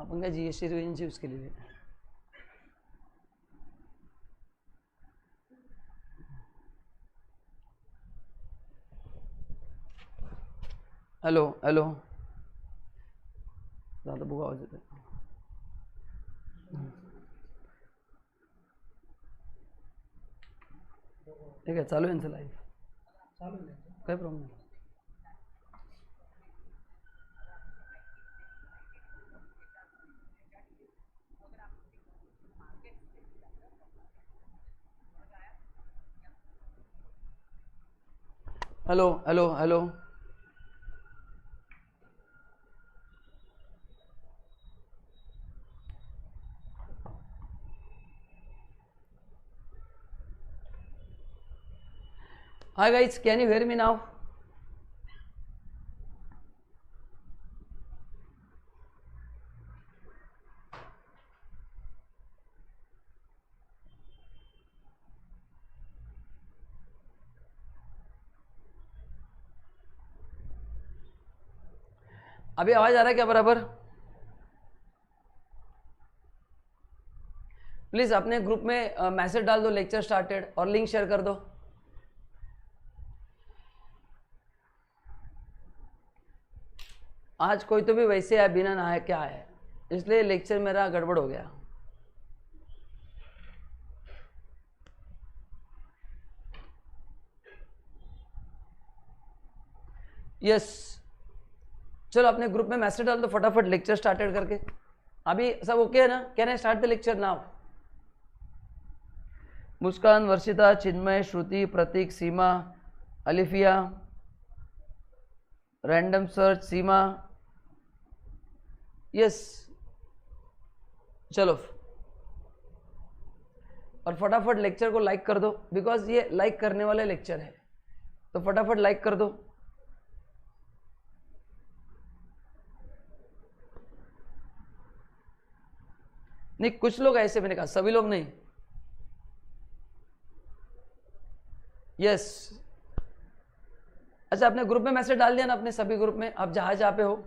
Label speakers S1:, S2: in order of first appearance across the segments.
S1: अपन का GST revision चाहिए उसके लिए। हेलो हेलो, ज़्यादा बुआ हो जाता है। ठीक है, चालू है इनसे लाइव, चालू है, कोई प्रॉब्लम नहीं। Hello hello hello, Hi guys, can you hear me now? अभी आवाज आ रहा है क्या बराबर? प्लीज अपने ग्रुप में मैसेज डाल दो लेक्चर स्टार्टेड और लिंक शेयर कर दो। आज कोई तो भी वैसे है बिना नहाए क्या है, इसलिए लेक्चर मेरा गड़बड़ हो गया। यस, चलो अपने ग्रुप में मैसेज डाल दो फटाफट लेक्चर स्टार्टेड करके। अभी सब ओके है ना? Can I start the lecture now? Muskan, Varshita, Chinmay, Shruti, Prateek, Seema, Alifiya, random search, Seema, yes चलो, और फटाफट लेक्चर को लाइक कर दो बिकॉज ये लाइक करने वाले लेक्चर है, तो फटाफट लाइक कर दो। नहीं, कुछ लोग ऐसे, मैंने कहा सभी लोग नहीं। यस, अच्छा अपने ग्रुप में मैसेज डाल दिया ना, अपने सभी ग्रुप में, आप जहां जहां पे हो।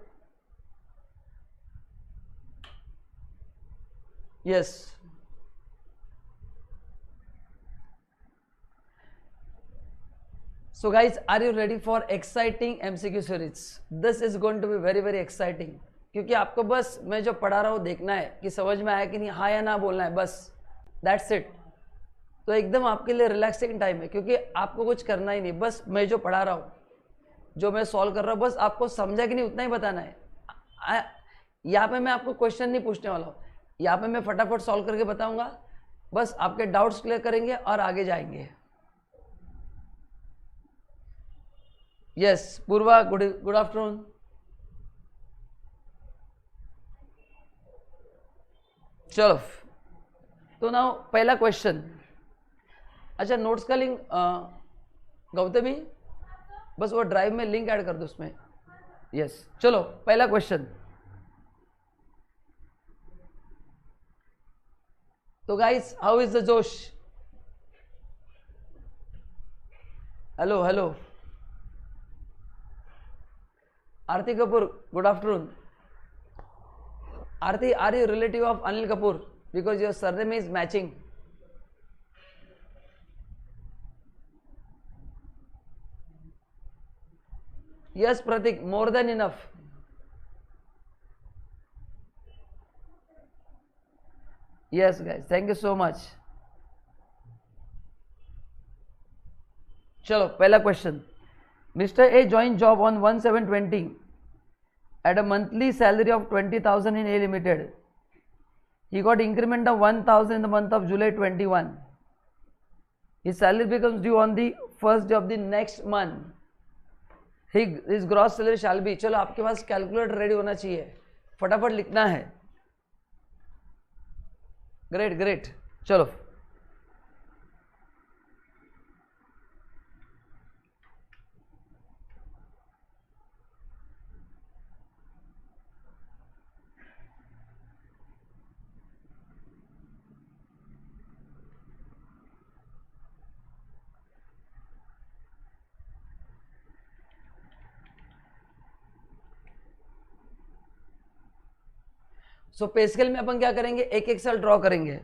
S1: Yes, so guys, are you ready for exciting MCQ series? This is going to be very very exciting, क्योंकि आपको बस मैं जो पढ़ा रहा हूँ देखना है कि समझ में आया कि नहीं, हाँ या ना बोलना है, बस दैट्स इट। तो एकदम आपके लिए रिलैक्सिंग टाइम है, क्योंकि आपको कुछ करना ही नहीं, बस मैं जो पढ़ा रहा हूँ, जो मैं सॉल्व कर रहा हूँ, बस आपको समझा कि नहीं उतना ही बताना है। यहाँ पे मैं आपको क्वेश्चन नहीं पूछने वाला हूँ, यहाँ पे मैं फटाफट सॉल्व करके बताऊंगा, बस आपके डाउट्स क्लियर करेंगे और आगे जाएंगे। यस पूर्वा, गुड आफ्टरनून। चलो तो ना पहला क्वेश्चन, अच्छा नोट्स का लिंक गौतमी बस वो ड्राइव में लिंक ऐड कर दो उसमें। यस चलो पहला क्वेश्चन। तो गाइस हाउ इज द जोश? Hello hello, Aarti Kapoor good afternoon. Aarti, are you relative of Anil Kapoor? Because your surname is matching. Yes Prateek, more than enough. Yes guys, thank you so much. चलो पहला question. Mister A join job on 1/7/20 at a monthly salary of 20,000 in A Limited. He got increment of 1,000 in the month of July 21. His salary becomes due on the first day of the next month. His gross salary shall be, चलो आपके पास calculator ready होना चाहिए, फटाफट लिखना है। Great great, चलो सो पे scale में अपन क्या करेंगे, एक एक सेल ड्रॉ करेंगे।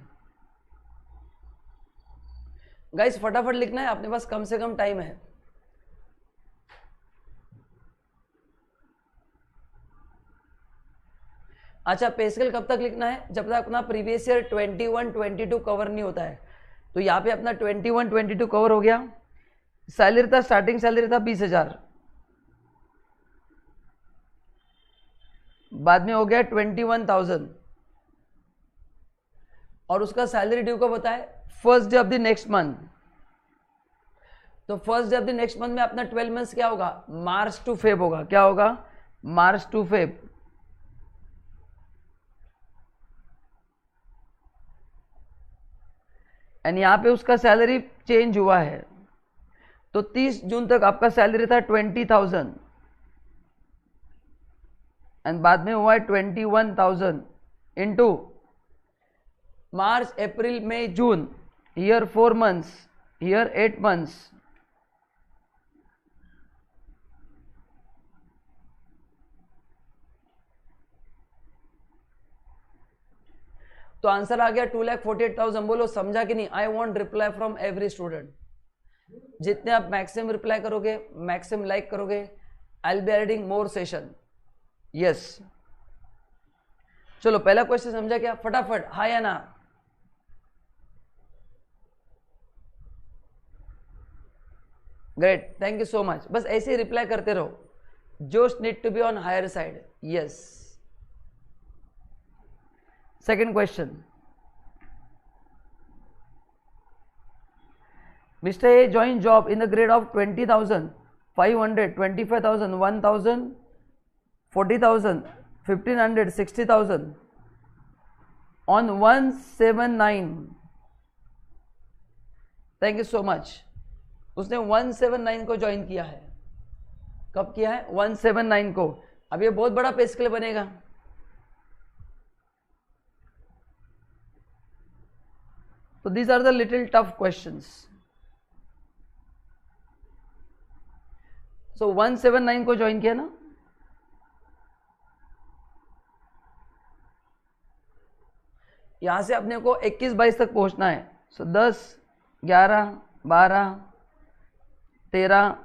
S1: गाइस फटाफट लिखना है, अपने पास कम से कम टाइम है। अच्छा पे स्केल कब तक लिखना है, जब तक अपना प्रीवियस ईयर 21 22 कवर नहीं होता है। तो यहाँ पे अपना 21 22 कवर हो गया। सैलरी था, स्टार्टिंग सैलरी था 20,000, बाद में हो गया 21,000, और उसका सैलरी ड्यू कब होता है, first day of the next month. तो first day of the next month में अपना 12 मंथ्स क्या होगा, मार्च टू फेब होगा। क्या होगा, मार्च टू फेब। एंड यहां पे उसका सैलरी चेंज हुआ है। तो 30 जून तक आपका सैलरी था 20,000 एंड बाद में हुआ है 21,000 इंटू मार्च अप्रैल मई जून, ईयर 4 मंथ्स, ईयर 8 मंथ्स। तो आंसर आ गया 2,48,000। बोलो समझा कि नहीं। I want reply from every student. जितने आप मैक्सिमम रिप्लाई करोगे, मैक्सिमम लाइक करोगे, I will be adding more session. Yes चलो पहला क्वेश्चन समझा क्या, फटाफट हाँ या ना। Great, thank you so much. बस ऐसे ही रिप्लाई करते रहो। जोश need to be on higher side. Yes second question, Mr. A joined job in the grade of 20,000, 500, 25,000, 1,000, 40,000, 1,500, 60,000 on 179। Thank you so much. उसने 179 को ज्वाइन किया है। कब किया है, 179 को। अब ये बहुत बड़ा पे स्केल बनेगा। तो these are the little tough questions. So 179 को ज्वाइन किया ना, यहां से अपने को 21-22 तक पहुंचना है। सो 10 11 12 13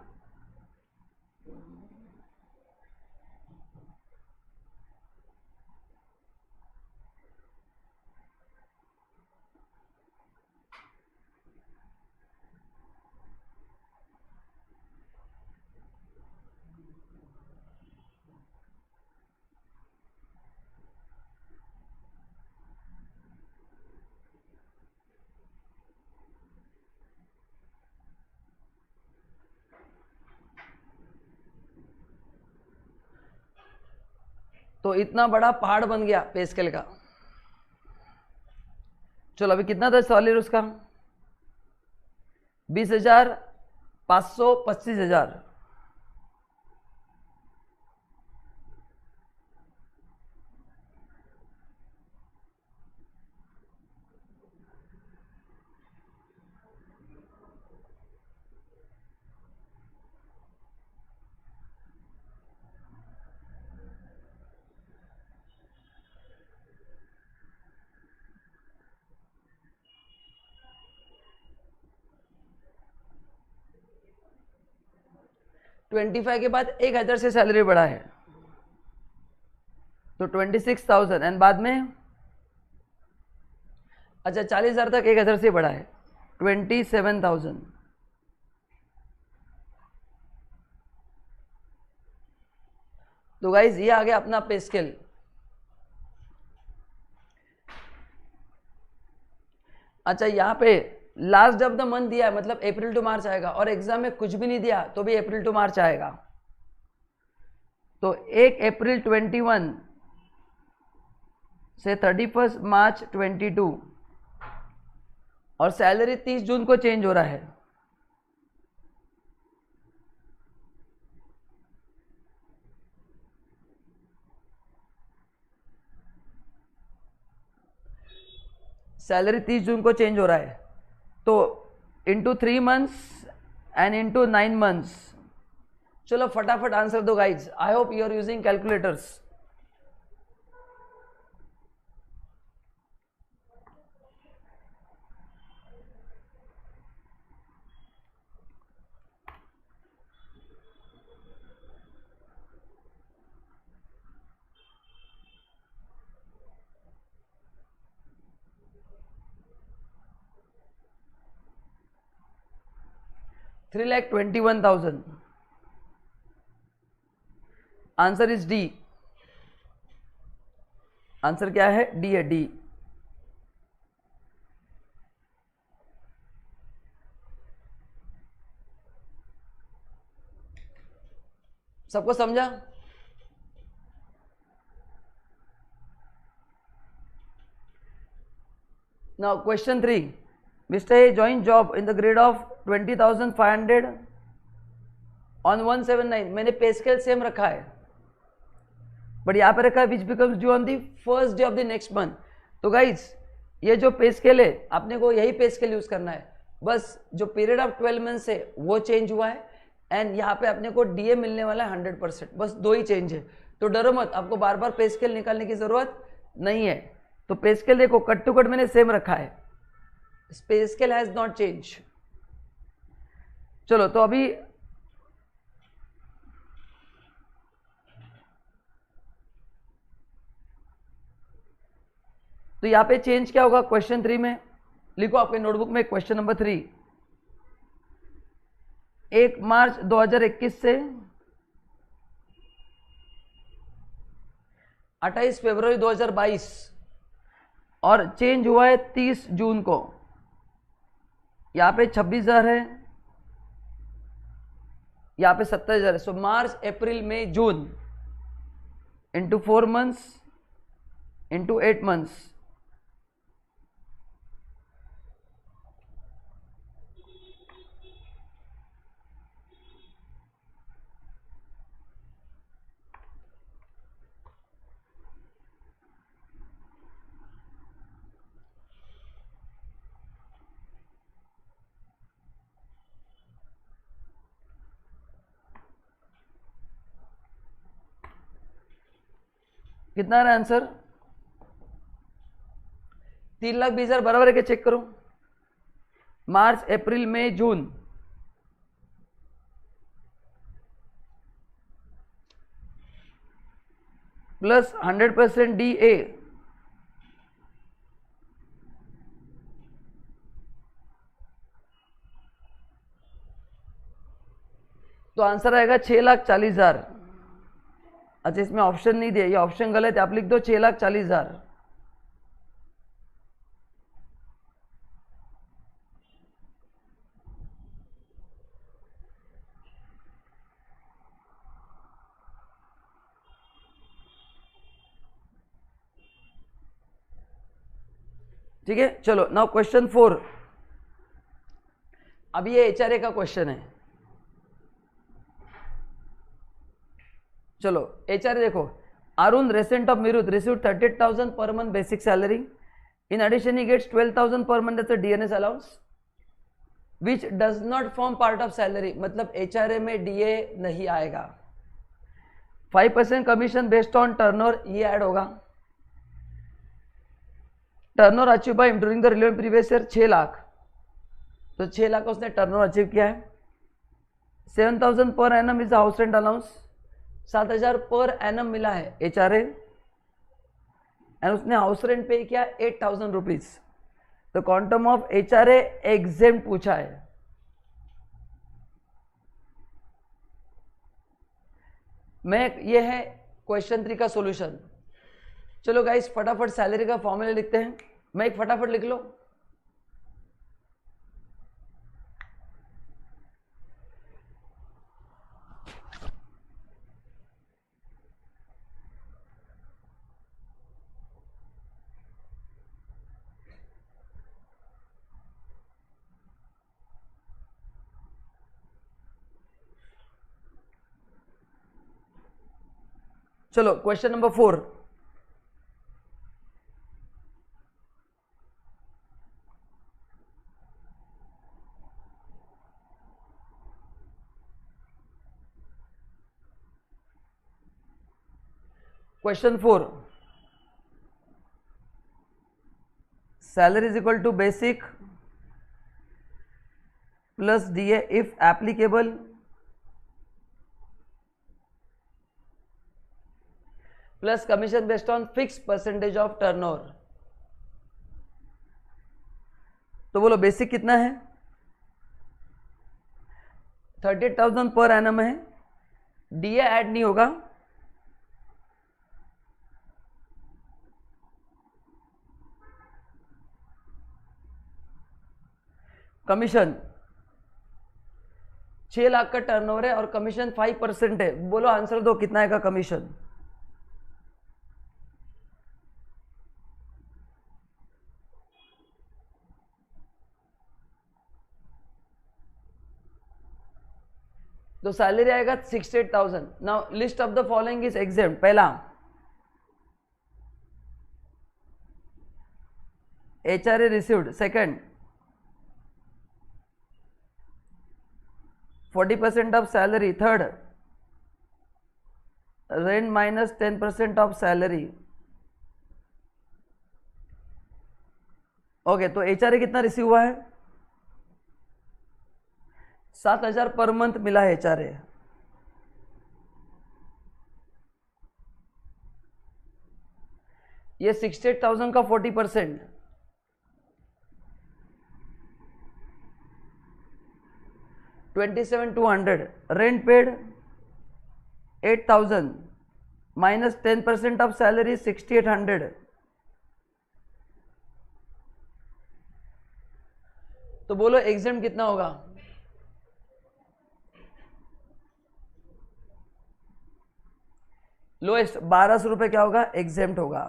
S1: तो इतना बड़ा पहाड़ बन गया पे स्केल का। चलो अभी कितना था सैलरी उसका, 20,000, 500, 25,000। ट्वेंटी 25 के बाद 1,000 से सैलरी बढ़ा है, तो 26,000 एंड बाद में अच्छा 40,000 तक 1,000 से बढ़ा है, 27,000। तो गाइज ये आ गया अपना पे स्केल। अच्छा यहाँ पे लास्ट ऑफ द मंथ दिया है, मतलब अप्रैल टू मार्च आएगा, और एग्जाम में कुछ भी नहीं दिया तो भी अप्रैल टू मार्च आएगा। तो 1 अप्रैल 21 से 31 मार्च 22, और सैलरी 30 जून को चेंज हो रहा है। सैलरी 30 जून को चेंज हो रहा है, तो into 3 months and into 9 months. चलो फटाफट आंसर दो guys. I hope you are using calculators. 3,21,000. Answer is D. Answer क्या है? डी है, डी. सबको समझा? Now question 3. Mr. A joined job in the grade of 20,500 on 179. मैंने पे स्केल सेम रखा है, बट यहाँ पे रखा है which becomes due on the first day of the next month. तो गाइज ये जो पे स्केल है आपने को यही पे स्केल यूज करना है. बस जो पीरियड ऑफ 12 मंथ्स है वो चेंज हुआ है एंड यहाँ पे अपने को डीए मिलने वाला है 100%. बस दो ही चेंज है. तो डरो मत, आपको बार बार पे स्केल निकालने की जरूरत नहीं है. तो पे स्केल देखो कट टू कट मैंने सेम रखा है. पे स्केल हैज नॉट चेंज. चलो तो अभी तो यहां पे चेंज क्या होगा क्वेश्चन 3 में? लिखो आपके नोटबुक में क्वेश्चन नंबर 3. 1 मार्च 2021 से 28 फरवरी 2022 और चेंज हुआ है 30 जून को. यहां पे 26,000 है, यहां पे 70,000 है. सो मार्च अप्रैल मई जून इंटू 4 मंथ्स इंटू 8 मंथ्स. कितना है आंसर? 3,20,000 बराबर है क्या? चेक करो. मार्च अप्रैल मई जून प्लस 100% DA तो आंसर आएगा 6,40,000. अच्छा इसमें ऑप्शन नहीं दिया, ये ऑप्शन गलत है. आप लिख दो 6,40,000. ठीक है. चलो नाउ क्वेश्चन 4. अब ये HRA का क्वेश्चन है. चलो HRA देखो. Arun resident of Meerut receive 38,000 per month basic salary. In addition he gets 12,000 per month as a DNS allowance which does not form part of salary. मतलब HRA में DA नहीं आएगा. 5% कमीशन बेस्ड ऑन टर्नओवर ये add होगा. Turnover achieve by during the relevant previous year 6 lakh. तो 6 लाख उसने turnover achieve किया है. 7,000 per annum is house rent allowance. 7,000 per annum मिला है HRA एंड उसने हाउस रेंट पे किया 8,000 रुपीज. तो क्वांटम ऑफ HRA एग्जेम्प्ट पूछा है. मैं ये है क्वेश्चन 3 का सॉल्यूशन. चलो गाइस फटाफट सैलरी का फॉर्मूला लिखते हैं. मैं एक फटाफट लिख लो. चलो question number 4. Question 4. Salary is equal to basic plus DA if applicable plus commission based on fix percentage of turnover. तो बोलो बेसिक कितना है? 38,000 पर एनम है, डीए ऐड नहीं होगा, कमीशन 6 लाख का टर्नओवर है और कमीशन 5% है। बोलो आंसर दो, कितना है का कमीशन? तो सैलरी आएगा 68,000। Now list of the following is exam. पहला HRA received, second 40% of salary, third rent minus 10% of salary. Okay, तो HRA कितना रिसीव हुआ है? 7,000 पर मंथ मिला है HRA। ये 68,000 का 40%, 27,200। Rent paid 8,000 minus 10% of salary 6,800। तो बोलो एग्जाम कितना होगा? लोएस्ट 1,200 रुपए क्या होगा? एग्जेम्प्ट होगा।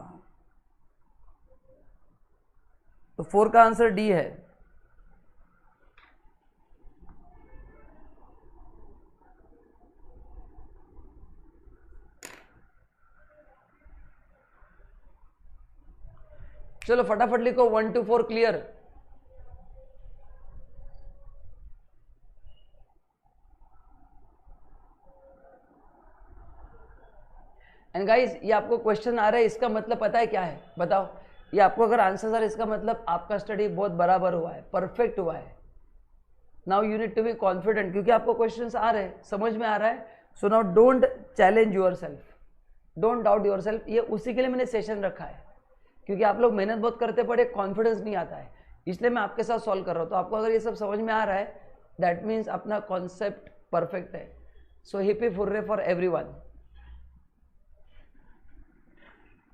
S1: तो 4 का आंसर डी है। चलो फटाफट लिखो 1 to 4 क्लियर। एंड गाइस, ये आपको क्वेश्चन आ रहा है, इसका मतलब पता है क्या है? बताओ। ये आपको अगर आंसर आ रहा है, इसका मतलब आपका स्टडी बहुत बराबर हुआ है, परफेक्ट हुआ है। Now you need to be confident, क्योंकि आपको क्वेश्चंस आ रहे हैं, समझ में आ रहा है। So now don't challenge your self, don't doubt your self. ये उसी के लिए मैंने सेशन रखा है, क्योंकि आप लोग मेहनत बहुत करते पड़े, कॉन्फिडेंस नहीं आता है, इसलिए मैं आपके साथ सॉल्व कर रहा हूँ। तो आपको अगर ये सब समझ में आ रहा है, दैट मीन्स अपना कॉन्सेप्ट परफेक्ट है। सो हिपी फुर्रे फॉर एवरीवन।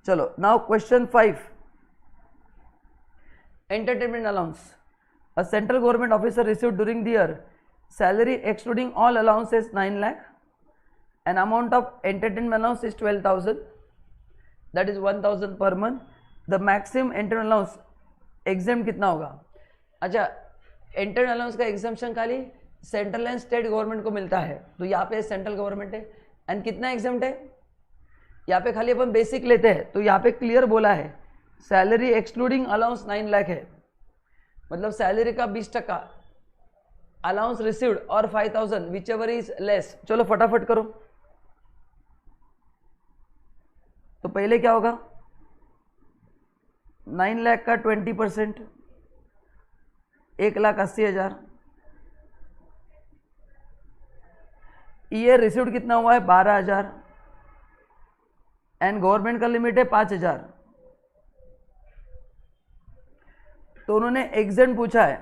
S1: चलो now question 5, entertainment allowance. A central government officer received during the year salary excluding all allowances 9 lakh. An amount of entertainment allowance is 12,000. That is 1,000 per month. The maximum entertainment allowance exempt कितना होगा? अच्छा, entertainment allowance का exemption खाली central and state government को मिलता है, तो यहाँ पे सेंट्रल गवर्नमेंट है। एंड कितना एग्जाम्प्ट है? यहाँ पे खाली अपन बेसिक लेते हैं, तो यहाँ पे क्लियर बोला है सैलरी एक्सक्लूडिंग अलाउंस 9 लाख है, मतलब सैलरी का 20%, अलाउंस रिसीव्ड और 5,000 विच एवर इज लेस। चलो फटाफट करो। तो पहले क्या होगा? 9 लाख का 20%, 1,80,000। ईयर रिसीव्ड कितना हुआ है? 12,000। एंड गवर्नमेंट का लिमिट है 5,000। तो उन्होंने एग्जेम्प्ट पूछा है,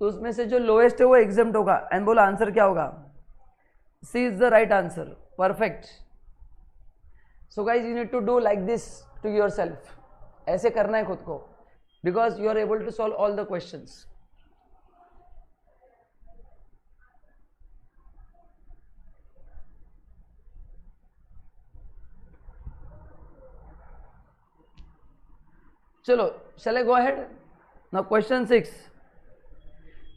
S1: तो उसमें से जो लोएस्ट है वो एग्जेम्प्ट होगा। एंड बोला आंसर क्या होगा? C is the right answer, perfect. So guys you need to do like this to yourself, ऐसे करना है खुद को, because you are able to solve all the questions. चलो चले गो अहेड। Now question 6।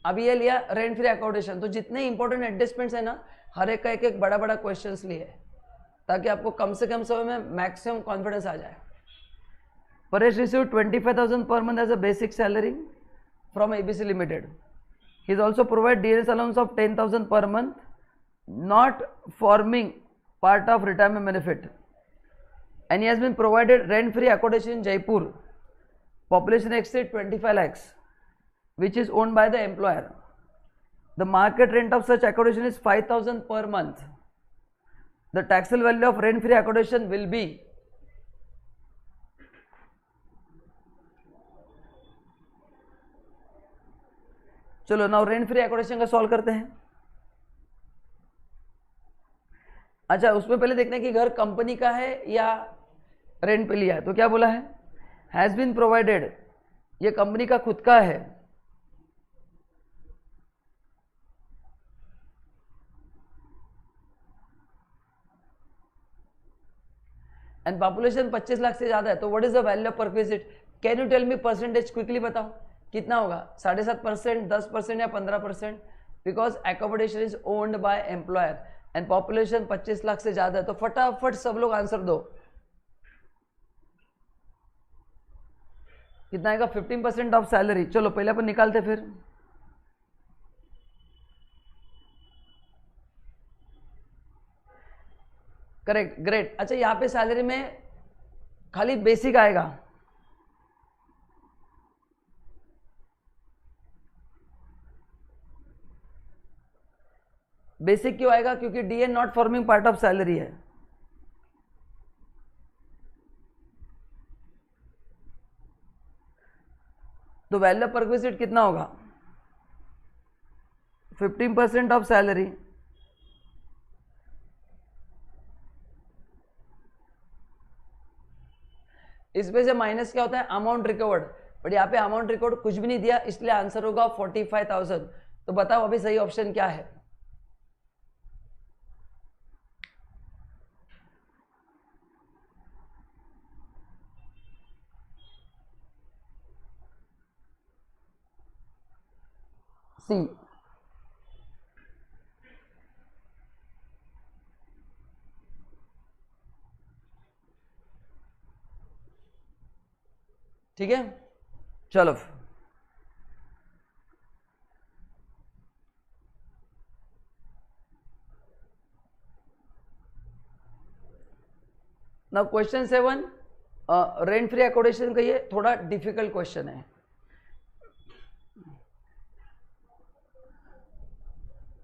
S1: अभी ये लिया रेंट फ्री अकोमोडेशन, तो जितने इंपॉर्टेंट एडजस्टमेंट्स है ना, हर एक का एक एक बड़ा बड़ा क्वेश्चंस लिए, ताकि आपको कम से कम समय में मैक्सिमम कॉन्फिडेंस आ जाए। Paresh receive 25,000 per month as a basic salary from ABC Limited. He is also provide DNS allowance of 10,000 per month, not forming part of retirement benefit. And he has been provided rent-free accommodation in Jaipur. Population exceed 25 lakhs, which is owned by the employer. The market rent of such accommodation is 5,000 per month. The taxable value of rent-free accommodation will be. चलो now rent free accommodation का solve करते हैं। अच्छा, उसमें पहले देखते हैं कि घर कंपनी का है या रेंट पे लिया है। तो क्या बोला है, हैज बीन प्रोवाइडेड, ये कंपनी का खुद का है, एंड पॉपुलेशन 25 लाख से ज्यादा है, तो what is the value of perquisite. Can you tell me percentage, quickly बताओ कितना होगा, 7.5%, 10% या 15%, because accommodation is owned by employer and population 25 lakh से ज्यादा है। तो फटाफट सब लोग आंसर दो, कितना आएगा, 15% ऑफ सैलरी। चलो पहले अपन निकालते फिर। Correct, great. अच्छा, यहां पे सैलरी में खाली बेसिक आएगा, बेसिक क्यों आएगा, क्योंकि D A not forming part of salary है। तो वैल्यू ऑफ परक्विजिट कितना होगा, 15% ऑफ सैलरी, इसमें से माइनस क्या होता है, अमाउंट रिकवर्ड, बट यहाँ पे अमाउंट रिकवर्ड कुछ भी नहीं दिया, इसलिए आंसर होगा 45,000। तो बताओ अभी सही ऑप्शन क्या है। सी, ठीक है। चलो ना क्वेश्चन 7, रेंट फ्री अकोमोडेशन का, ये थोड़ा डिफिकल्ट क्वेश्चन है।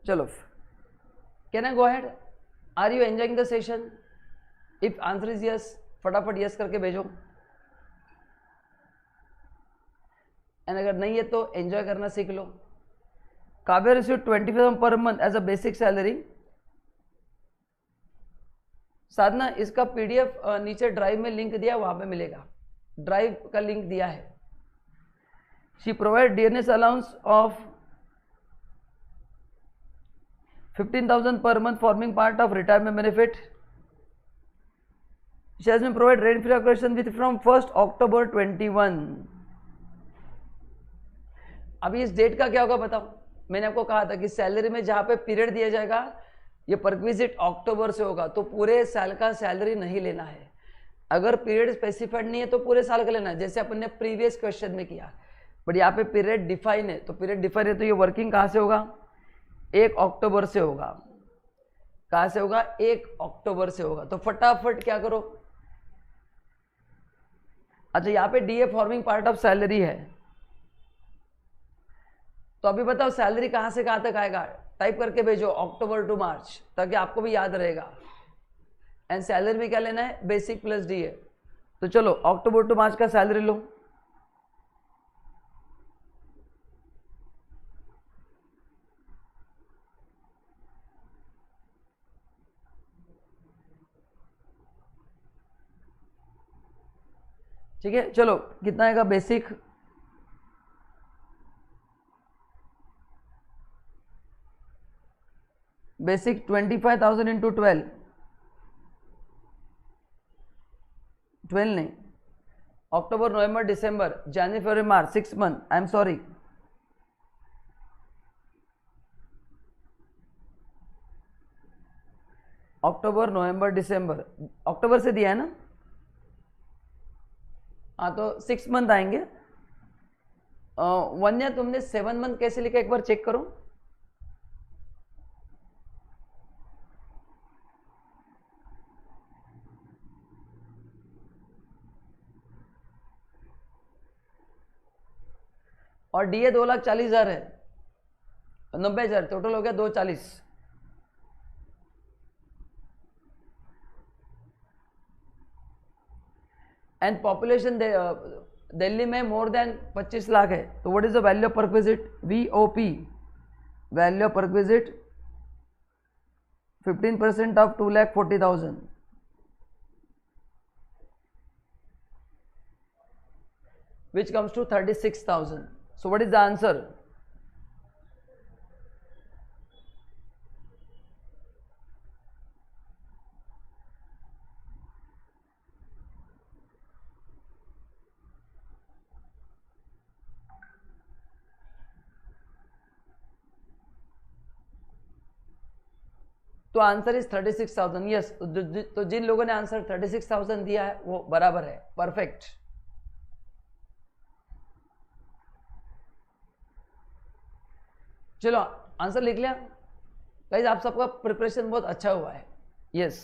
S1: चलो, can I go ahead, are you enjoying the session, if answer is yes फटाफट यस करके भेजो, एंड अगर नहीं है तो एंजॉय करना सीख लो। Kavya receive 20,000 per month as a basic salary. Sadhana, इसका पीडीएफ नीचे ड्राइव में लिंक दिया, वहां पे मिलेगा, ड्राइव का लिंक दिया है। She provide DNS allowance of 15,000 per month forming part of retirement benefit. She has been provided rent free accommodation with from 1st October 21. अभी इस डेट का क्या होगा बताओ। मैंने आपको कहा था कि सैलरी में जहां पे पीरियड दिया जाएगा, ये परक्विजिट अक्टूबर से होगा, तो पूरे साल का सैलरी नहीं लेना है। अगर पीरियड स्पेसिफाइड नहीं है तो पूरे साल का लेना है, जैसे अपन ने प्रीवियस क्वेश्चन में किया। बट यहाँ पे पीरियड डिफाइन है, तो पीरियड डिफाइन है तो ये वर्किंग कहां से होगा, 1 अक्टूबर से होगा। कहां से होगा, 1 अक्टूबर से होगा। तो फटाफट क्या करो, अच्छा यहाँ पे DA forming part of salary है, तो अभी बताओ सैलरी कहां से कहां तक आएगा, टाइप करके भेजो अक्टूबर टू मार्च, ताकि आपको भी याद रहेगा। एंड सैलरी में क्या लेना है, बेसिक प्लस डीए। तो चलो अक्टूबर टू मार्च का सैलरी लो, ठीक है। चलो कितना आएगा बेसिक, बेसिक 25,000 इंटू 12 नहीं, अक्टूबर नवंबर दिसंबर जनवरी फरवरी मार्च 6 मंथ, आई एम सॉरी, अक्टूबर नवंबर दिसंबर, अक्टूबर से दिया है ना, हाँ तो 6 मंथ आएंगे। वन्या तुमने 7 मंथ कैसे लिखा, एक बार चेक करो। और डीए 2,40,000 है, 90,000 टोटल हो गया 240। एंड पॉपुलेशन दिल्ली में मोर देन 25 लाख है, तो what is the value of perquisite? VOP, value of perquisite 15% of 2,40,000, which comes to 36,000. So what is the answer? तो आंसर इज 36,000. यस, तो जिन लोगों ने आंसर 36,000 दिया है वो बराबर है, परफेक्ट. चलो आंसर लिख लिया गाइस. आप सबका प्रिपरेशन बहुत अच्छा हुआ है. यस,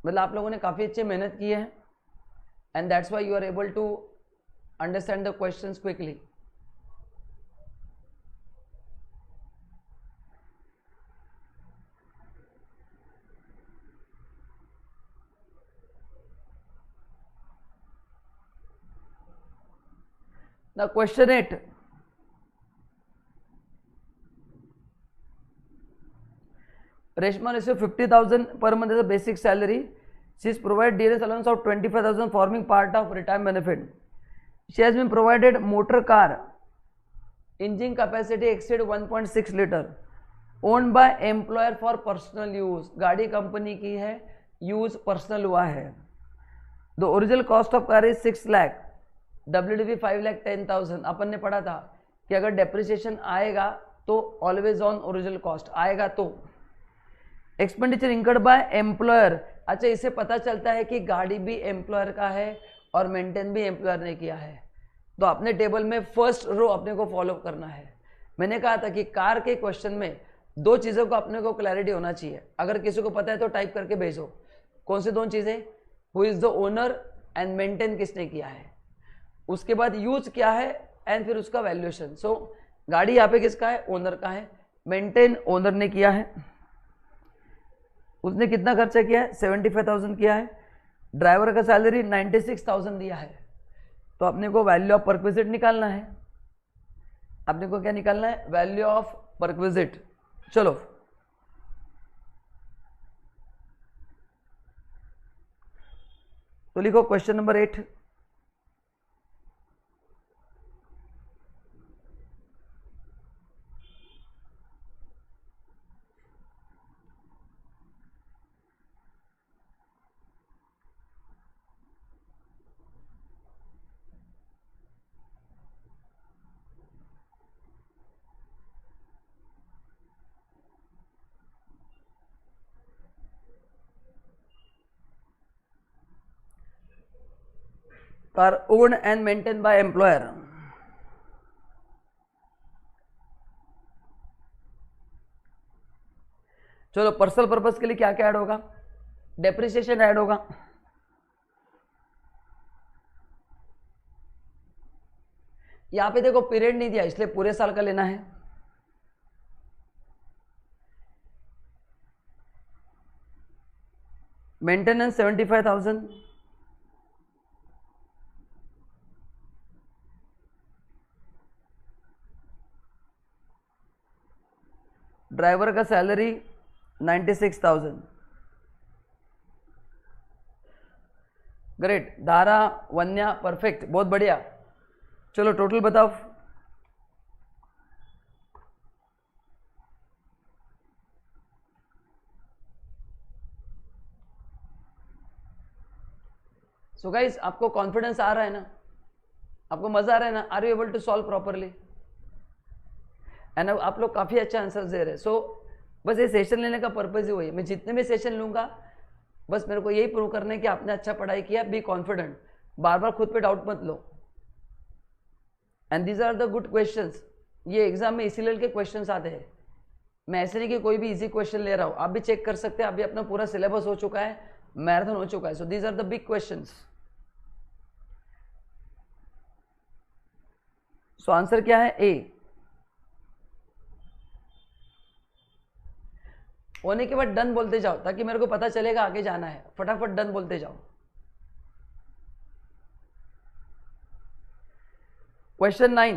S1: मतलब आप लोगों ने काफी अच्छे मेहनत की है, and that's why you are able to understand the questions quickly. Now question 8. Reshma receives 50,000 per month as a basic salary. She is provided DNS allowance of 25,000 forming part of retirement benefit. She has been provided motor car. Engine capacity exceed 1.6 liter. Owned by employer for personal use. गाड़ी company की है, use personal हुआ है. The original cost of car is 6 lakh. WDV 5,10,000. अपन ने पढ़ा था कि अगर डेप्रिसिएशन आएगा तो ऑलवेज ऑन ओरिजिनल कॉस्ट आएगा. तो एक्सपेंडिचर इंकर्ड बाय एम्प्लॉयर. अच्छा, इससे पता चलता है कि गाड़ी भी एम्प्लॉयर का है और मेंटेन भी एम्प्लॉयर ने किया है. तो अपने टेबल में फर्स्ट रो अपने को फॉलो करना है. मैंने कहा था कि कार के क्वेश्चन में दो चीज़ों को अपने को क्लैरिटी होना चाहिए. अगर किसी को पता है तो टाइप करके भेजो. कौन सी दोनों चीज़ें? Who is the owner and maintain किसने किया है, उसके बाद यूज क्या है, एंड फिर उसका वैल्यूएशन. सो गाड़ी यहाँ पे किसका है? ओनर का है. मेंटेन ओनर ने किया है. उसने कितना खर्चा किया है? 75,000 किया है. ड्राइवर का सैलरी 96,000 दिया है. तो अपने को वैल्यू ऑफ परक्विजिट निकालना है. अपने को क्या निकालना है? Value of perquisite. चलो तो लिखो question number 8. Car own and maintain by employer. चलो पर्सनल पर्पस के लिए क्या क्या ऐड होगा? डेप्रिसिएशन ऐड होगा. यहां पे देखो पीरियड नहीं दिया इसलिए पूरे साल का लेना है. मेंटेनेंस 75,000. ड्राइवर का सैलरी 96,000. ग्रेट. धारा वन्या परफेक्ट, बहुत बढ़िया. चलो टोटल बताओ. सो गाइस, आपको कॉन्फिडेंस आ रहा है ना? आपको मजा आ रहा है ना? Are you able to solve properly? And आप लोग काफ़ी अच्छा आंसर दे रहे हैं. सो बस ये सेशन लेने का पर्पज़ ही वही है. मैं जितने भी सेशन लूँगा बस मेरे को यही प्रूव करना है कि आपने अच्छा पढ़ाई किया. बी कॉन्फिडेंट, बार बार खुद पे डाउट मत लो. And these are the good questions. ये एग्जाम में इसी लेवल के क्वेश्चंस आते हैं. मैं ऐसे नहीं कि कोई भी इजी क्वेश्चन ले रहा हूँ. आप भी चेक कर सकते हैं. अभी अपना पूरा सिलेबस हो चुका है, मैराथन हो चुका है. So these are the big questions. So answer क्या है? ए. होने के बाद डन बोलते जाओ ताकि मेरे को पता चलेगा आगे जाना है. फटाफट डन बोलते जाओ. Question 9.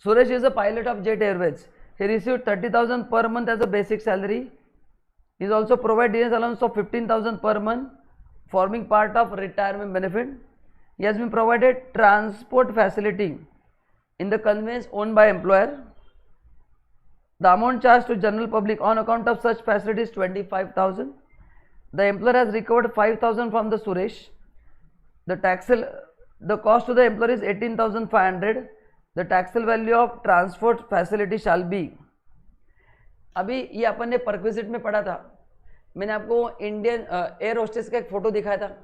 S1: Suresh is a pilot of Jet Airways. He received 30,000 per month as a basic salary. He is also provided dinners allowance of 15,000 per month, forming part of retirement benefit. He has been provided transport facility in the conveyance owned by employer. The amount charged to general public on account of such facility is 25,000. The employer has recovered 5,000 from the Suresh. The cost to the employer is 18,500. The taxable value of transport facility shall be. अभी ये अपन ने perquisite में पढ़ा था, मैंने आपको Indian air hostess का एक फोटो दिखाया था।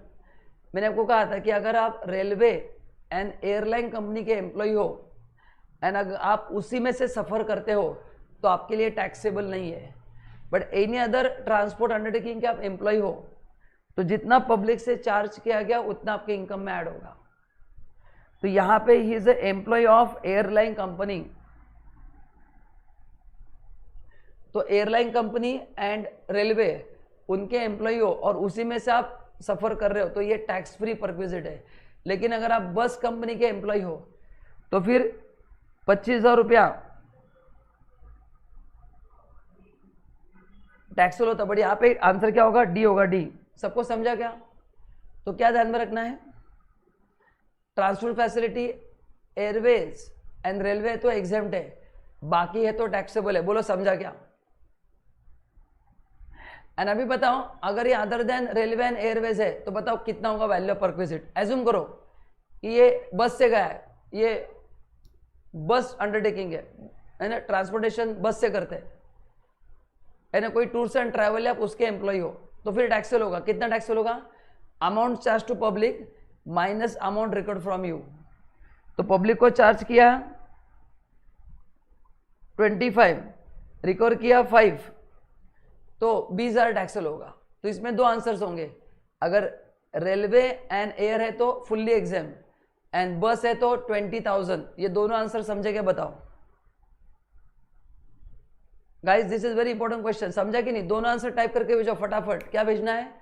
S1: मैंने आपको कहा था कि अगर आप रेलवे एंड एयरलाइन कंपनी के एम्प्लॉय हो एंड अगर आप उसी में से सफ़र करते हो तो आपके लिए टैक्सेबल नहीं है, but any other transport undertaking के आप एम्प्लॉय हो तो जितना पब्लिक से चार्ज किया गया उतना आपके इनकम में ऐड होगा। तो यहाँ पे ही is a employee of airline company, तो एयरलाइन कंपनी एंड रेलवे उनके एम्प्लॉय हो और उसी में से आप सफ़र कर रहे हो तो ये टैक्स फ्री परक्विजिट है। लेकिन अगर आप बस कंपनी के एम्प्लॉय हो तो फिर 25,000 रुपया टैक्स होता, बट यहाँ पे आंसर क्या होगा? डी होगा, डी। सबको समझा क्या? तो क्या ध्यान में रखना है? Transport facility Airways and railway तो एग्जेम्प्ट है, बाकी है तो टैक्सेबल है। बोलो समझा क्या? एंड अभी बताओ अगर ये other than railway and Airways है तो बताओ कितना होगा वैल्यू ऑफ परक्विजिट। एज्यूम करो कि ये बस से गया है, ये बस अंडरटेकिंग है ना, ट्रांसपोर्टेशन बस से करते है ना, कोई टूर्स एंड ट्रैवल है, आप उसके एम्प्लॉय हो तो फिर टैक्सेबल होगा। कितना टैक्सेबल होगा? Amount charge to public minus amount record from you. तो पब्लिक को चार्ज किया 25, रिकवर किया 5, तो 20,000 टैक्सेबल होगा। तो इसमें दो आंसर्स होंगे, अगर रेलवे एंड एयर है तो फुल्ली एग्जाम एंड बस है तो 20,000। ये दोनों आंसर समझे क्या? बताओ guys, this is very important question. समझा कि नहीं? दोनों आंसर टाइप करके भेजो फटाफट। क्या भेजना है?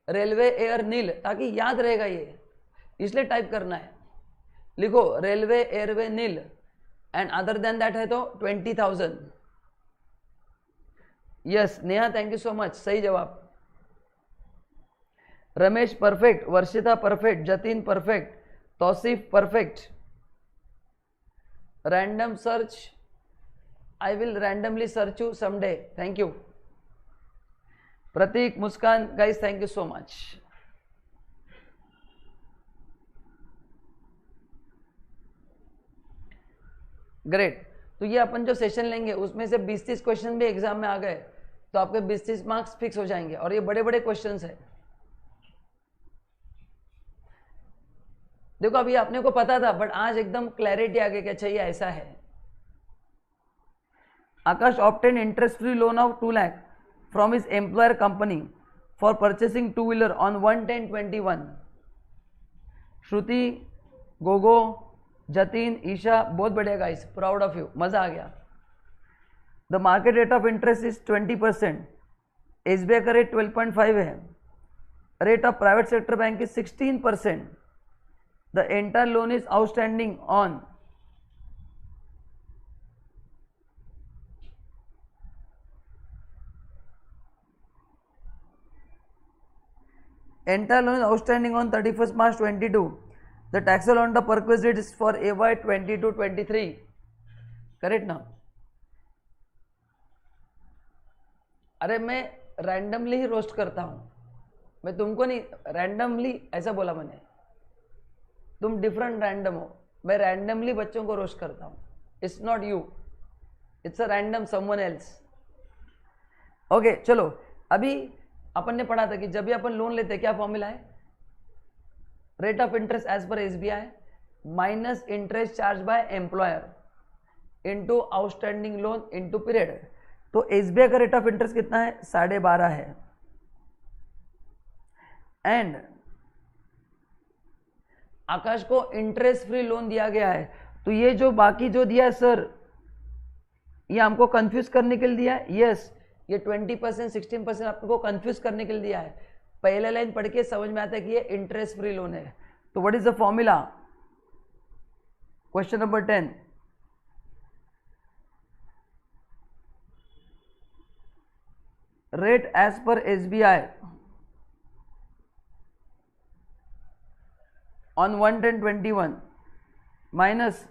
S1: रेलवे एयर नील, ताकि याद रहेगा ये, इसलिए टाइप करना है। लिखो railway airway nil and other than that है तो 20,000। Yes Neha, thank you so much, सही जवाब। Ramesh perfect, Varshita perfect, Jatin perfect, Tauseef perfect. Random search, I will randomly search you someday, thank you. Prateek, Muskan, guys thank you so much. Great. तो ये अपन जो session लेंगे उसमें से 20-30 क्वेश्चन भी एग्जाम में आ गए तो आपके 20-30 मार्क्स फिक्स हो जाएंगे, और ये बड़े बड़े क्वेश्चंस है। देखो अभी आपने को पता था, बट आज एकदम क्लैरिटी आ गई कि अच्छा ये ऐसा है। Akash obtain interest free loan of 2 lakh from his employer company for purchasing two wheeler on 1/10/21। Shruti, Gogo, Jatin, Isha, बहुत बढ़िया गाइस, प्राउड ऑफ यू, मजा आ गया। The market rate of interest is 20%, SBI का रेट 12.5 है, rate of private sector bank is 16%, the entire loan is outstanding on entire loan is outstanding on 31st March 22. The taxable amount of perquisite is for AY 22-23. Correct ना? अरे मैं randomly ही roast करता हूं, मैं तुमको नहीं randomly ऐसा बोला मैंने, तुम डिफरेंट रैंडम हो, मैं रैंडमली बच्चों को रोस्ट करता हूं। It's not you, it's a random someone else. Okay चलो, अभी अपन ने पढ़ा था कि जब भी अपन लोन लेते हैं क्या फॉर्मूला है? Rate of interest as per SBI minus interest charge by employer into outstanding loan into period. तो एसबीआई का रेट ऑफ इंटरेस्ट कितना है? 12.5 है। एंड आकाश को इंटरेस्ट फ्री लोन दिया गया है, तो ये जो बाकी जो दिया है सर, ये हमको कंफ्यूज करने के लिए दिया है। यस, ये 20% 16% आपको कंफ्यूज करने के लिए दिया है। पहले लाइन पढ़ के समझ में आता है कि ये इंटरेस्ट फ्री लोन है। तो what is the formula? Question number 10, rate as per SBI on 11021 minus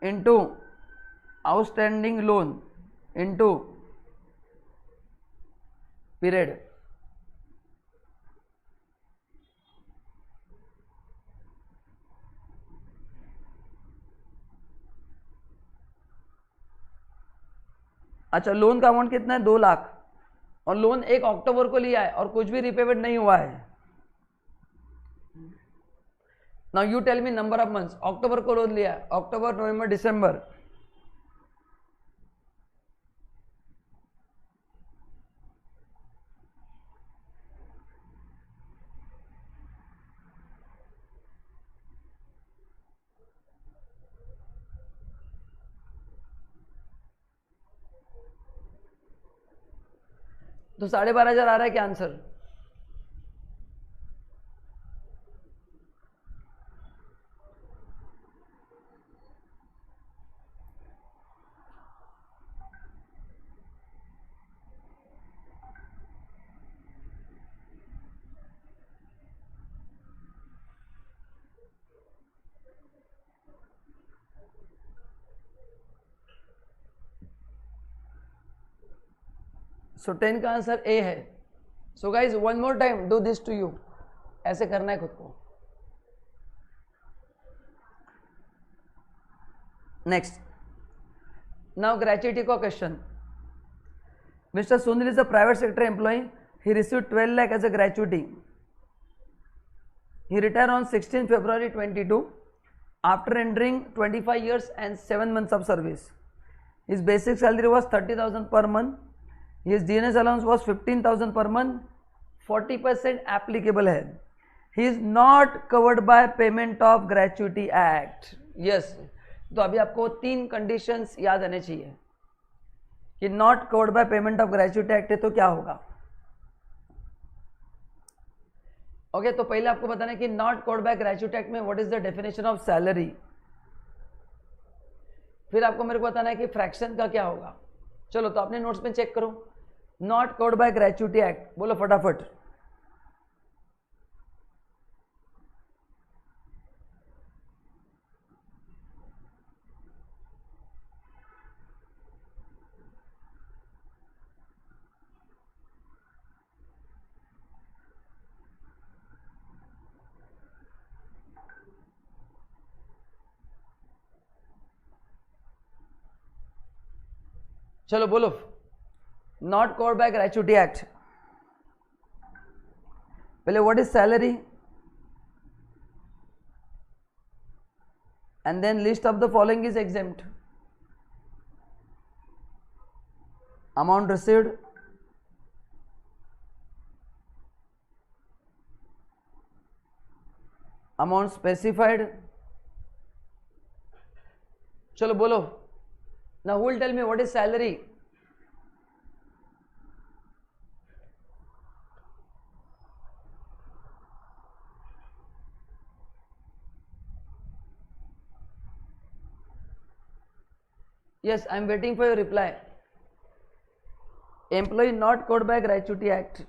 S1: into outstanding loan into period। अच्छा, लोन का अमाउंट कितना है? 2 लाख, और लोन 1 अक्टूबर को लिया है और कुछ भी रिपेमेंट नहीं हुआ है। Now you tell me number of months. अक्टूबर को लोन लिया है, अक्टूबर, नवंबर, दिसंबर, तो 12,500 आ रहा है क्या आंसर? सो 10 का आंसर ए है। So guys one more time do this to you, ऐसे करना है खुद को। नेक्स्ट, नाउ ग्रेचुइटी का question. Mister Sunil is a private sector employee, he received 12 lakh as a gratuity. He retired on 16 February 22 after entering 25 years and 7 months of service. His basic salary was 30,000 per month. His DNS allowance was 15,000 per month. 40% applicable है. He is not covered by Payment of Gratuity Act. Yes. तो अभी आपको 3 conditions याद आने चाहिए कि not covered by payment of gratuity act है तो क्या होगा। ओके, तो पहले आपको बताना है कि not covered by gratuity act में what is the definition of salary. फिर आपको मेरे को बताना है कि फ्रैक्शन का क्या होगा। चलो तो अपने नोट्स में चेक करो। Not covered by gratuity act बोलो फटाफट। चलो बोलो, not covered by gratuity act. पहले what is salary and then list of the following is exempt. Amount received, amount specified. चलो बोलो। Now who will tell me what is salary? Yes, I am waiting for your reply. Employee not covered by Gratuity Act.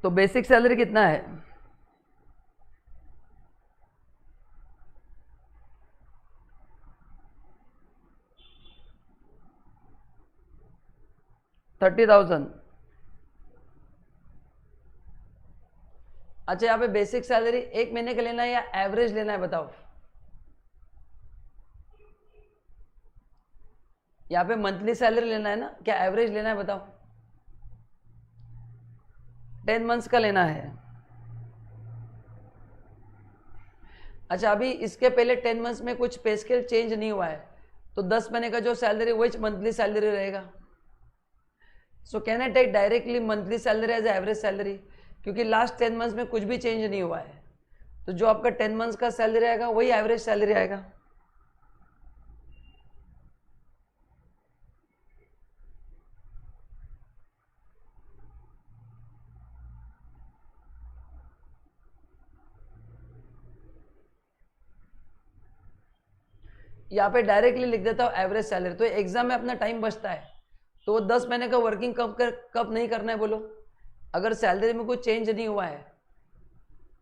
S1: तो basic salary कितना है? $30,000। अच्छा, यहाँ पे basic salary 1 महीने का लेना है या एवरेज लेना है बताओ। यहाँ पे मंथली सैलरी लेना है ना, क्या एवरेज लेना है बताओ। 10 मंथ्स का लेना है। अच्छा, अभी इसके पहले 10 मंथ्स में कुछ पे स्केल चेंज नहीं हुआ है, तो 10 महीने का जो सैलरी वही मंथली सैलरी रहेगा। So can I take directly monthly salary as average salary, क्योंकि लास्ट 10 मंथ्स में कुछ भी चेंज नहीं हुआ है, तो जो आपका 10 मंथ्स का सैलरी आएगा वही एवरेज सैलरी आएगा। यहाँ पे डायरेक्टली लिख देता हूँ एवरेज सैलरी, तो एग्जाम में अपना टाइम बचता है। तो वो 10 महीने का वर्किंग कब नहीं करना है बोलो? अगर सैलरी में कोई चेंज नहीं हुआ है,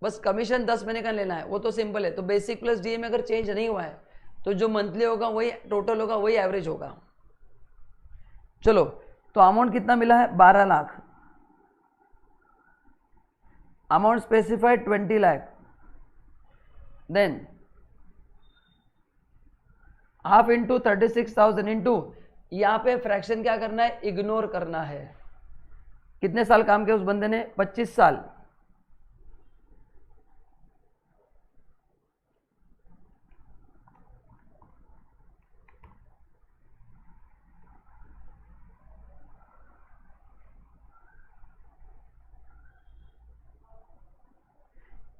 S1: बस कमीशन 10 महीने का लेना है, वो तो सिंपल है। तो बेसिक प्लस डीए में अगर चेंज नहीं हुआ है तो जो मंथली होगा वही टोटल होगा, वही एवरेज होगा। चलो, तो अमाउंट कितना मिला है? 12 lakh. Amount specified 20 lakh. Than half into 36,000 into, यहाँ पे फ्रैक्शन क्या करना है? इग्नोर करना है। कितने साल काम किया उस बंदे ने? 25 साल।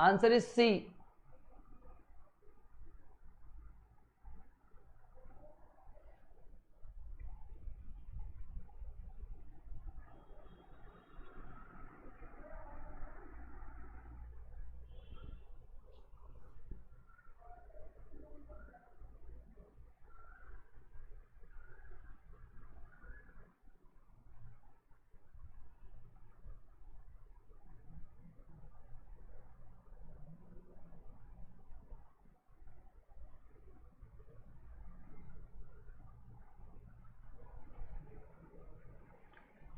S1: Answer is C.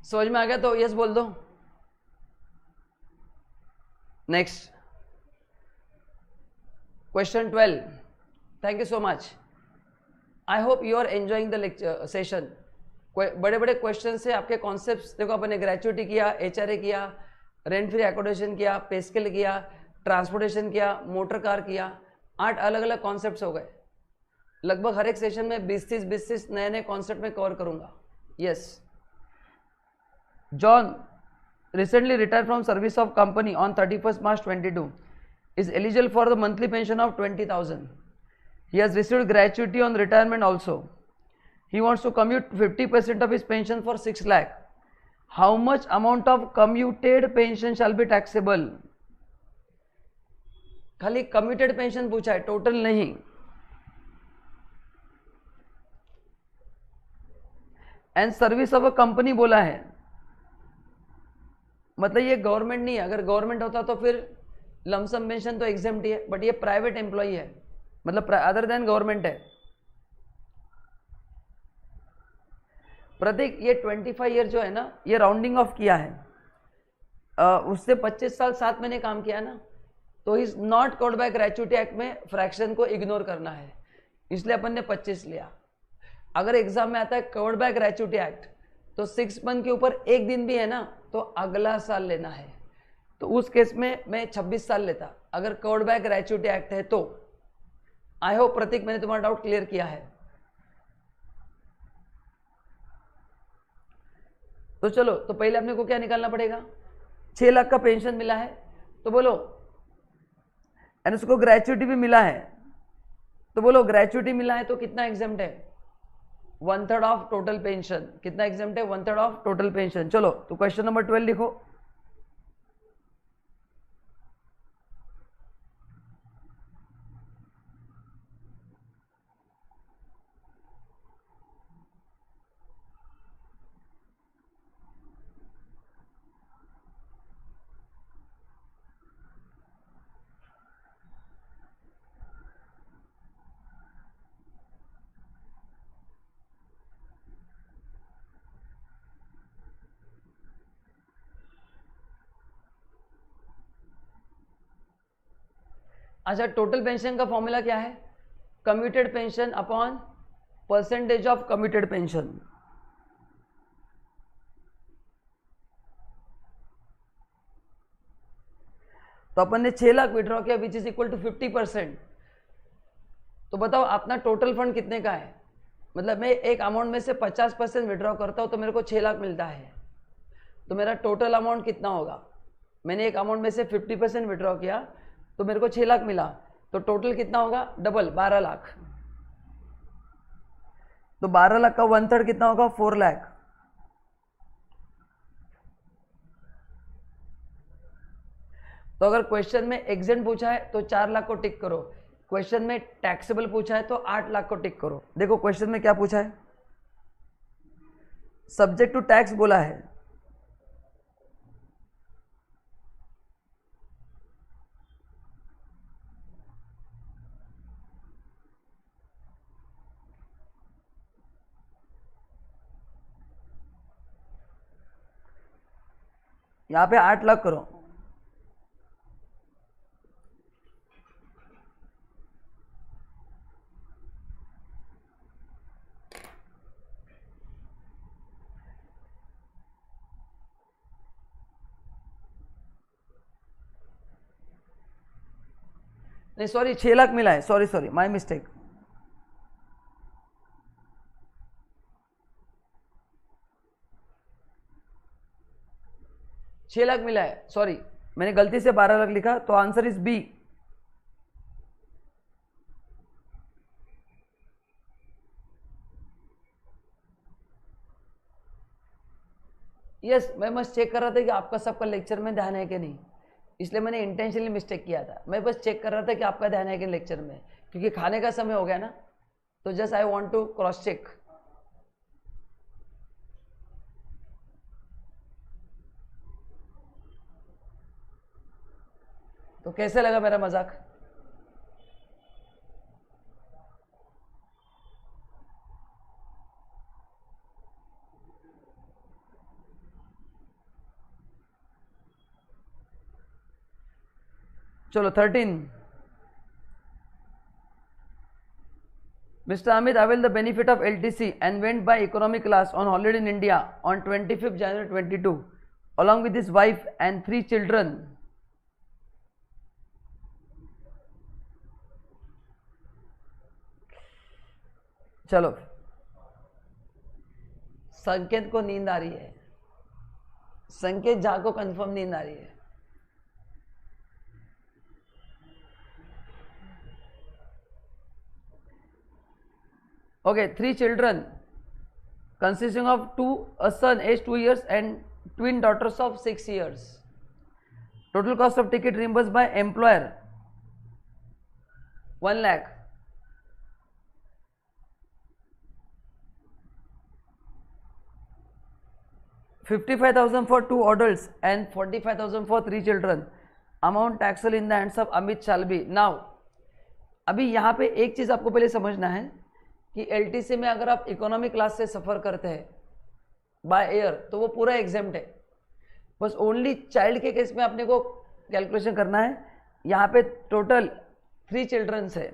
S1: समझ में आ गया तो यस बोल दो। Next question 12। Thank you so much. I hope you are enjoying the lecture session. बड़े बड़े क्वेश्चन से आपके कॉन्सेप्ट्स देखो, अपन ने ग्रेचुइटी किया, एचआरए किया, रेंट फ्री एकोमोडेशन किया, पे स्केल किया, ट्रांसपोर्टेशन किया, मोटर कार किया। 8 अलग अलग कॉन्सेप्ट्स हो गए। लगभग हर एक सेशन में 20-30 नए नए कॉन्सेप्ट में कवर करूंगा। Yes. John recently retired from service of company on 31st March 22. Is eligible for the monthly pension of 20,000. He has received gratuity on retirement also. He wants to commute 50% of his pension for 6 lakh. How much amount of commuted pension shall be taxable? खाली commuted pension पूछा है, total नहीं। And service of a company बोला है, मतलब ये government नहीं है। अगर गवर्नमेंट होता तो फिर लमसम पेंशन तो एग्जेम्प्ट ही है, बट ये प्राइवेट एम्प्लॉई है, मतलब अदर देन गवर्नमेंट है। प्रतीक, ये 25 ईयर जो है ना, ये राउंडिंग ऑफ किया है। उससे 25 साल 7 महीने काम किया ना, तो is not covered by gratuity act में फ्रैक्शन को इग्नोर करना है, इसलिए अपन ने 25 लिया। अगर एग्जाम में आता है कवर्ड बाय ग्रेचुइटी एक्ट, तो 6 मंथ के ऊपर एक दिन भी है ना, तो अगला साल लेना है। तो उस केस में मैं 26 साल लेता, अगर कवर्ड बाय ग्रेचुइटी एक्ट है तो। आई होप प्रतीक मैंने तुम्हारा डाउट क्लियर किया है। तो चलो, तो पहले अपने को क्या निकालना पड़ेगा? 6 लाख का पेंशन मिला है तो बोलो, एंड उसको ग्रेचुइटी भी मिला है, तो बोलो ग्रेचुइटी मिला है तो कितना एग्जेम्प्ट है? 1/3 ऑफ टोटल पेंशन। कितना एग्जेम्प्ट है? 1/3 ऑफ टोटल पेंशन। चलो, तो क्वेश्चन नंबर 12 लिखो। अच्छा, टोटल पेंशन का फॉर्मूला क्या है? Commuted pension upon percentage of commuted pension. तो अपन ने 6 लाख विड्रॉ किया विच इज इक्वल टू 50%। तो बताओ अपना टोटल फंड कितने का है? मतलब मैं एक अमाउंट में से 50% विड्रॉ करता हूँ तो मेरे को 6 लाख मिलता है, तो मेरा टोटल अमाउंट कितना होगा? मैंने एक अमाउंट में से 50% विड्रॉ किया तो मेरे को 6 लाख मिला, तो टोटल कितना होगा? डबल, 12 लाख। तो 12 लाख का 1/3 कितना होगा? 4 लाख। तो अगर क्वेश्चन में एग्जेंट पूछा है तो 4 लाख को टिक करो, क्वेश्चन में टैक्सेबल पूछा है तो 8 लाख को टिक करो। देखो क्वेश्चन में क्या पूछा है, सब्जेक्ट टू टैक्स बोला है, यहां पे 8 लाख करो। नहीं सॉरी, 6 लाख मिला है, सॉरी माय मिस्टेक। छह लाख मिला है, सॉरी मैंने गलती से 12 लाख लिखा, तो आंसर इज बी। यस, मैं बस चेक कर रहा था कि आपका सबका लेक्चर में ध्यान है कि नहीं, इसलिए मैंने इंटेंशनली मिस्टेक किया था। मैं बस चेक कर रहा था कि आपका ध्यान है कि लेक्चर में, क्योंकि खाने का समय हो गया ना, तो just I want to cross check. तो कैसे लगा मेरा मजाक? चलो 13। Mr. Amit availed the benefit of LTC and went by economy class on holiday in India on 25th January 22 along with his wife and 3 children. चलो, संकेत को नींद आ रही है, संकेत झा को कंफर्म नींद आ रही है। Okay, 3 children consisting of a son aged 2 years and twin daughters of 6 years. Total cost of ticket reimbursed by employer 1 lakh. $55,000 for 2 adults and $45,000 for 3 children. Amount taxable in the hands of Amit Shalbi. Now, अभी यहाँ पे एक चीज आपको पहले समझना है कि एलटीसी में अगर आप इकोनॉमी क्लास से सफर करते हैं बाय एयर तो वो पूरा एग्जाम्प्ट है। बस ओनली चाइल्ड के केस में आपने को कैलकुलेशन करना है। यहाँ पे टोटल 3 चिल्ड्रंस है,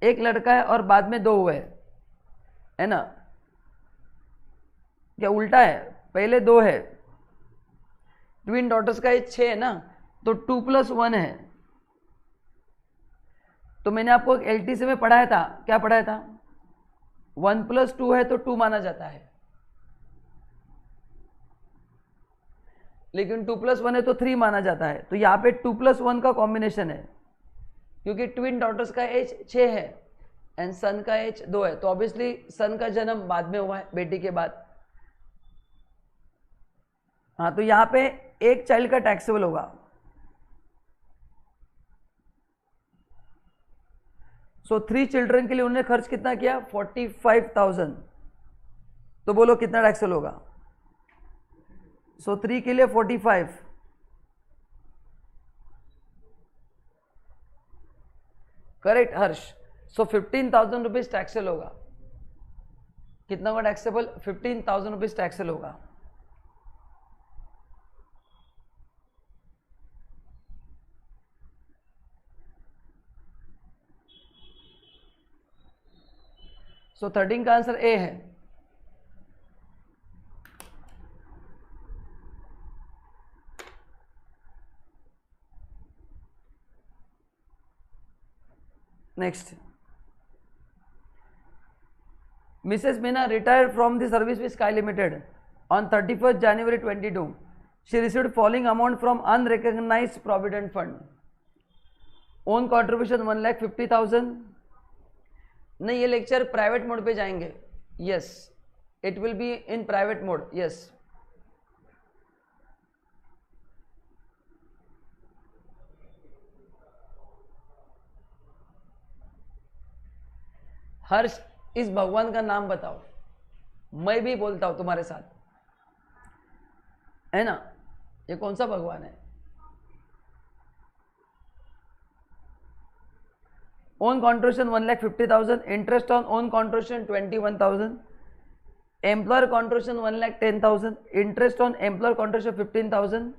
S1: एक लड़का है और बाद में 2 हुए है ना, क्या उल्टा है? पहले 2 है, ट्विन डॉटर्स का एज 6 है ना, तो 2 + 1 है। तो मैंने आपको एलटीसी में पढ़ाया था, क्या पढ़ाया था? 1 + 2 है तो 2 माना जाता है, लेकिन 2 + 1 है तो 3 माना जाता है। तो यहाँ पे 2 + 1 का कॉम्बिनेशन है, क्योंकि ट्विन डॉटर्स का एज 6 है एंड सन का एज 2 है, तो ऑब्वियसली सन का जन्म बाद में हुआ है, बेटी के बाद। हाँ, तो यहाँ पे एक चाइल्ड का टैक्सेबल होगा। सो 3 चिल्ड्रन के लिए उन्होंने खर्च कितना किया? 45,000। तो बोलो कितना टैक्सेबल होगा? सो 3 के लिए 45, करेक्ट हर्ष? सो 15,000 रुपीज टैक्सेबल होगा। कितना होगा टैक्सेबल? 15,000 रुपीज टैक्सेबल होगा। सो 13 का आंसर ए है। Next, Mrs. Meena retired from the service with Sky Limited on 31st January 22. She received following amount from unrecognized provident fund. Own contribution 1,50,000. नहीं, ये lecture private mode पे जाएंगे. Yes, it will be in private mode. Yes, Harsh, इस भगवान का नाम बताओ. मैं भी बोलता हूं तुम्हारे साथ, है ना. ये कौन सा भगवान है? Own contribution 1,50,000. Interest on own contribution 21,000. Employer contribution 1,10,000. Interest on employer contribution 15,000.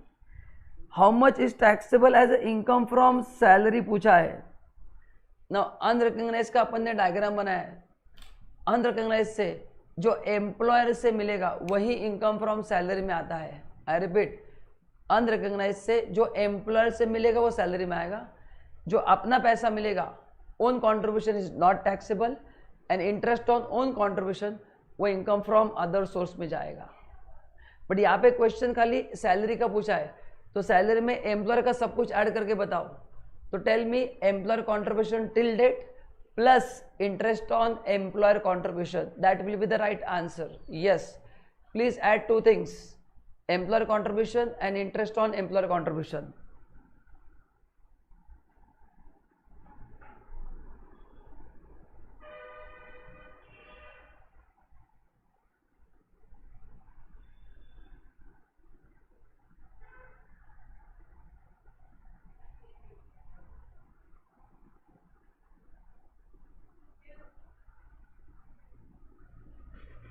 S1: How much is taxable as a income from salary पूछा है ना. अनरिकग्नाइज का अपन ने डायग्राम बनाया है. अनरिकग्नाइज से जो एम्प्लॉयर से मिलेगा वही इनकम फ्रॉम सैलरी में आता है. आई रिपीट, अनरिकग्नाइज से जो एम्प्लॉयर से मिलेगा वो सैलरी में आएगा. जो अपना पैसा मिलेगा, own contribution is not taxable, and interest on own contribution वो इनकम फ्रॉम अदर सोर्स में जाएगा. बट यहाँ पे क्वेश्चन खाली सैलरी का पूछा है, तो सैलरी में एम्प्लॉयर का सब कुछ ऐड करके बताओ. तो tell me employer contribution till date plus interest on employer contribution, that will be the right answer. Yes, please add two things, employer contribution and interest on employer contribution.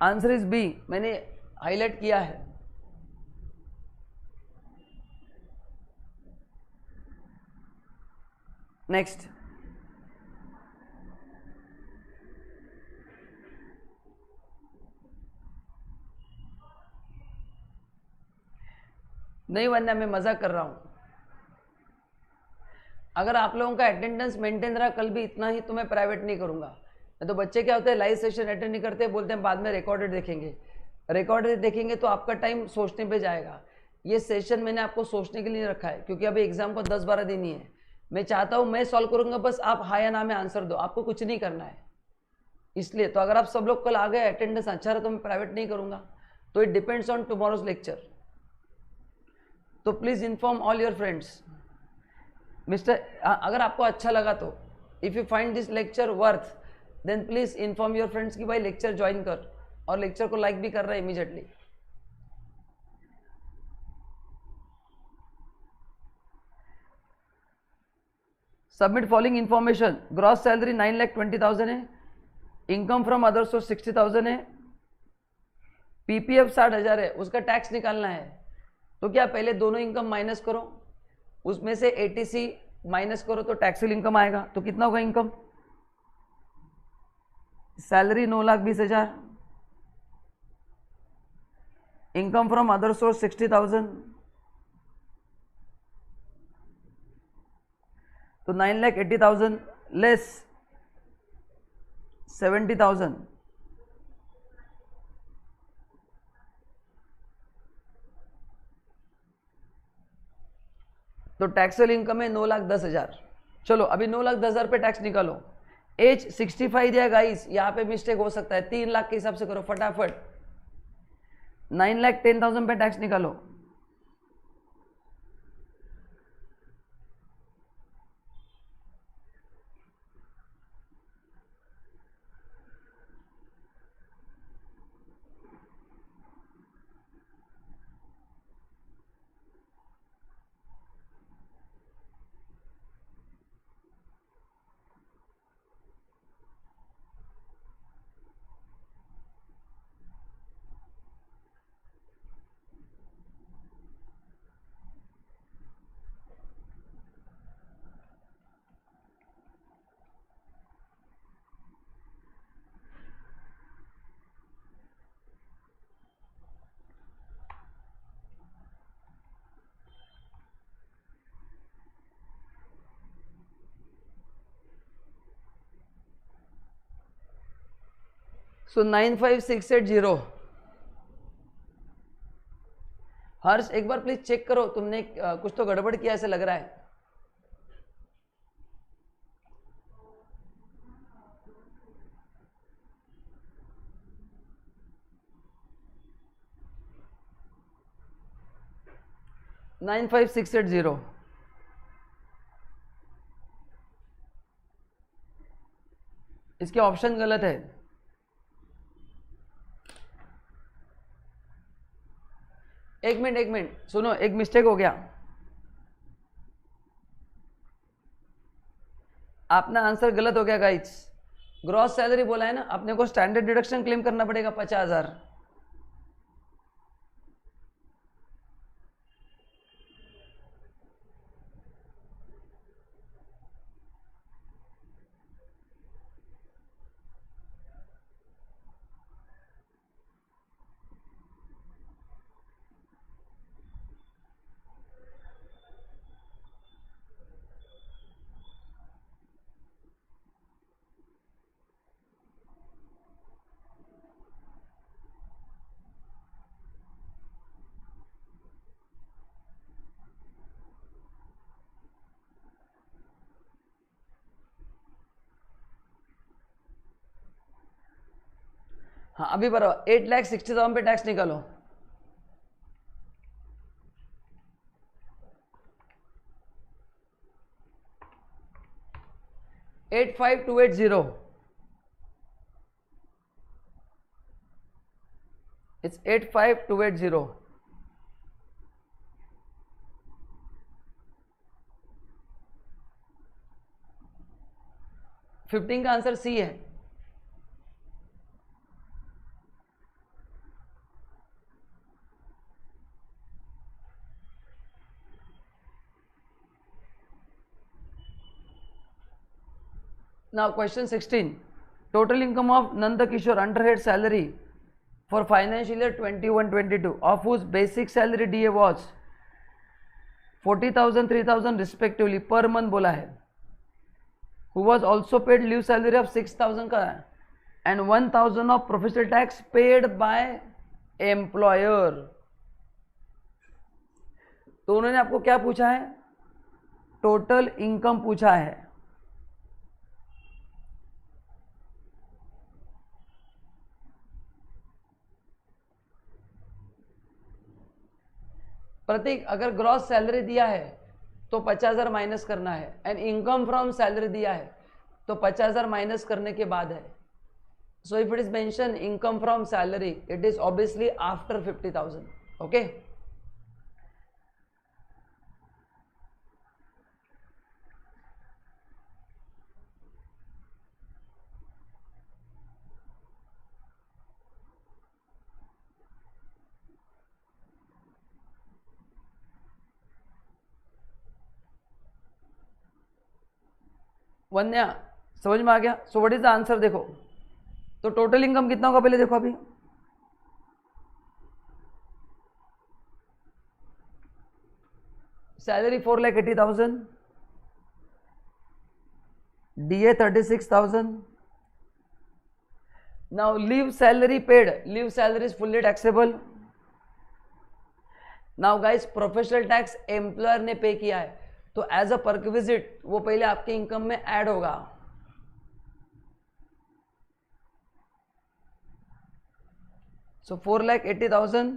S1: Answer is B, मैंने highlight किया है. Next, नहीं वरना मैं मजाक कर रहा हूं. अगर आप लोगों का अटेंडेंस मेंटेन रहा कल भी इतना ही तो मैं प्राइवेट नहीं करूंगा. तो बच्चे क्या होते हैं, लाइव सेशन अटेंड नहीं करते, बोलते हैं बाद में रिकॉर्डेड देखेंगे. रिकॉर्डेड देखेंगे तो आपका टाइम सोचने पे जाएगा. ये सेशन मैंने आपको सोचने के लिए नहीं रखा है, क्योंकि अभी एग्जाम को 10-12 दिन ही है. मैं चाहता हूं मैं सॉल्व करूंगा, बस आप हाँ या ना में आंसर दो, आपको कुछ नहीं करना है. इसलिए तो अगर आप सब लोग कल आ गए, अटेंडेंस अच्छा रहा, तो मैं प्राइवेट नहीं करूंगा. तो it depends on tomorrow's lecture. तो please inform all your friends. Mister, अगर आपको अच्छा लगा तो if you find this lecture worth, then please inform your friends कि भाई लेक्चर ज्वाइन कर, और लेक्चर को लाइक भी कर रहा है immediately. Submit following information. Gross salary 9,20,000 है. इनकम फ्रॉम अदर सोर्स 60,000 है. पीपीएफ 60,000 है, उसका टैक्स निकालना है. तो क्या पहले दोनों इनकम माइनस करो, उसमें से एटीसी माइनस करो तो टैक्सेबल इनकम आएगा. तो कितना होगा income? Salary 9,20,000. Income from other source 60,000. तो 9,80,000 लेस 70,000. तो टैक्सेबल इनकम है 9,10,000. चलो अभी 9,10,000 पे टैक्स निकालो. एज 65 दिया गाइस, यहाँ पे मिस्टेक हो सकता है. 3 लाख के हिसाब से करो फटाफट. 9,10,000 पे टैक्स निकालो. सो 95680। हर्ष एक बार प्लीज चेक करो, तुमने कुछ तो गड़बड़ किया ऐसे लग रहा है। नाइन 5680। इसके ऑप्शन गलत है। एक मिनट सुनो, एक मिस्टेक हो गया। आपका आंसर गलत हो गया गाइस। ग्रॉस सैलरी बोला है ना, अपने को स्टैंडर्ड डिडक्शन क्लेम करना पड़ेगा 50,000। हाँ अभी बराबर 8,60,000 पे टैक्स निकालो। $85,280। It's 85,280। 15 का आंसर सी है। Now question 16. Total income of Nanda Kishore underhead salary for financial year 21-22 of whose basic salary DA was 40,000 3,000 respectively per month बोला है, who was also paid leave salary of 6,000 का and 1,000 of professional tax paid by employer। तो उन्होंने आपको क्या पूछा है? Total income पूछा है। प्रतीक अगर ग्रॉस सैलरी दिया है तो 50,000 माइनस करना है, एंड इनकम फ्रॉम सैलरी दिया है तो 50,000 माइनस करने के बाद है। So if it is mention income from salary it is obviously after 50,000। Okay Vanya समझ में आ गया? So what is the answer? देखो तो टोटल इनकम कितना होगा पहले देखो। अभी salary 4,80,000, DA 36,000। Now leave salary paid, leave salary is fully taxable. Now guys professional tax employer ने पे किया है तो एज अ परक्विजिट वो पहले आपके इनकम में ऐड होगा। सो 4,80,000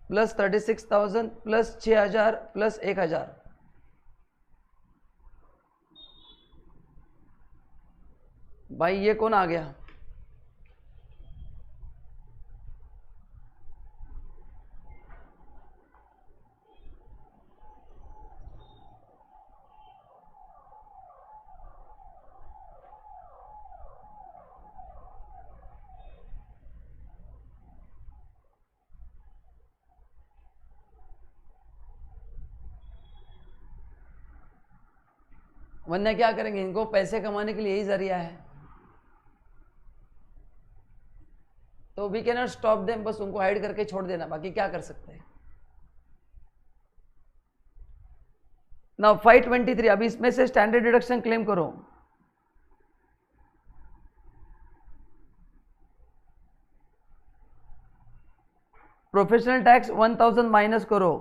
S1: प्लस 36,000 प्लस 6,000 प्लस 1,000। भाई ये कौन आ गया? वरना क्या करेंगे? इनको पैसे कमाने के लिए यही जरिया है, तो we can not stop them, बस उनको हाइड करके छोड़ देना, बाकी क्या कर सकते हैं। नाउ 523, अभी इसमें से स्टैंडर्ड डिडक्शन क्लेम करो। प्रोफेशनल टैक्स 1000 माइनस करो,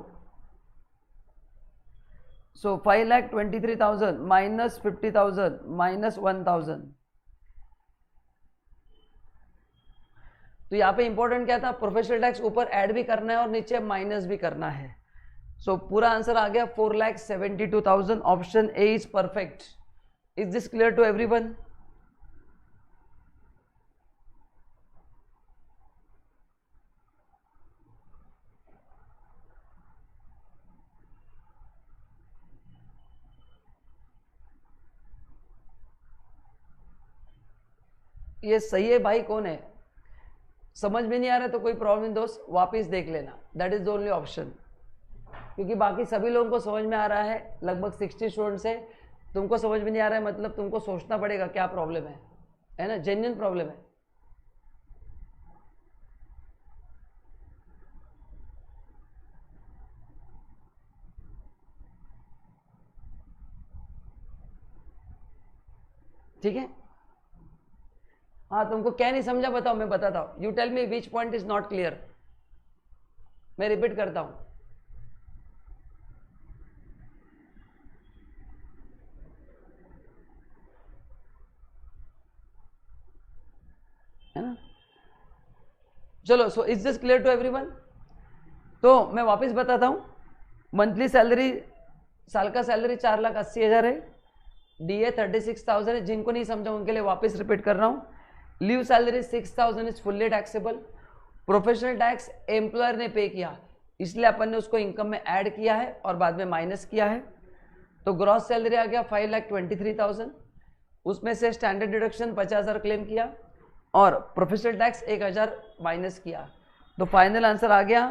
S1: सो 5,23,000 माइनस 50,000 माइनस 1000। तो यहाँ पे इंपॉर्टेंट क्या था, प्रोफेशनल टैक्स ऊपर ऐड भी करना है और नीचे माइनस भी करना है। सो पूरा आंसर आ गया 4,72,000। Option A is perfect. Is this clear to everyone? ये सही है भाई? कौन है? समझ में नहीं आ रहा तो कोई प्रॉब्लम नहीं दोस्त, वापस देख लेना, that is the only option. क्योंकि बाकी सभी लोगों को समझ में आ रहा है, लगभग 60 स्टूडेंट्स है, तुमको समझ में नहीं आ रहा है, मतलब तुमको सोचना पड़ेगा क्या प्रॉब्लम है ना? जेन्युइन प्रॉब्लम है। ठीक है, हाँ तुमको क्या नहीं समझा बताओ, मैं बताता हूँ। You tell me which point is not clear. मैं रिपीट करता हूँ। है ना? चलो, so is this clear to everyone? तो मैं वापस बताता हूँ। मंथली सैलरी, साल का सैलरी 4,80,000 है, डीए 36,000 है। जिनको नहीं समझा उनके लिए वापस रिपीट कर रहा हूँ। Leave salary 6,000 is fully taxable. Professional tax employer ने पे किया, इसलिए अपन ने उसको इनकम में ऐड किया है और बाद में माइनस किया है। तो ग्रॉस सैलरी आ गया 5,23,000। उसमें से स्टैंडर्ड डिडक्शन 50,000 क्लेम किया और प्रोफेशनल टैक्स 1,000 माइनस किया। तो फाइनल आंसर आ गया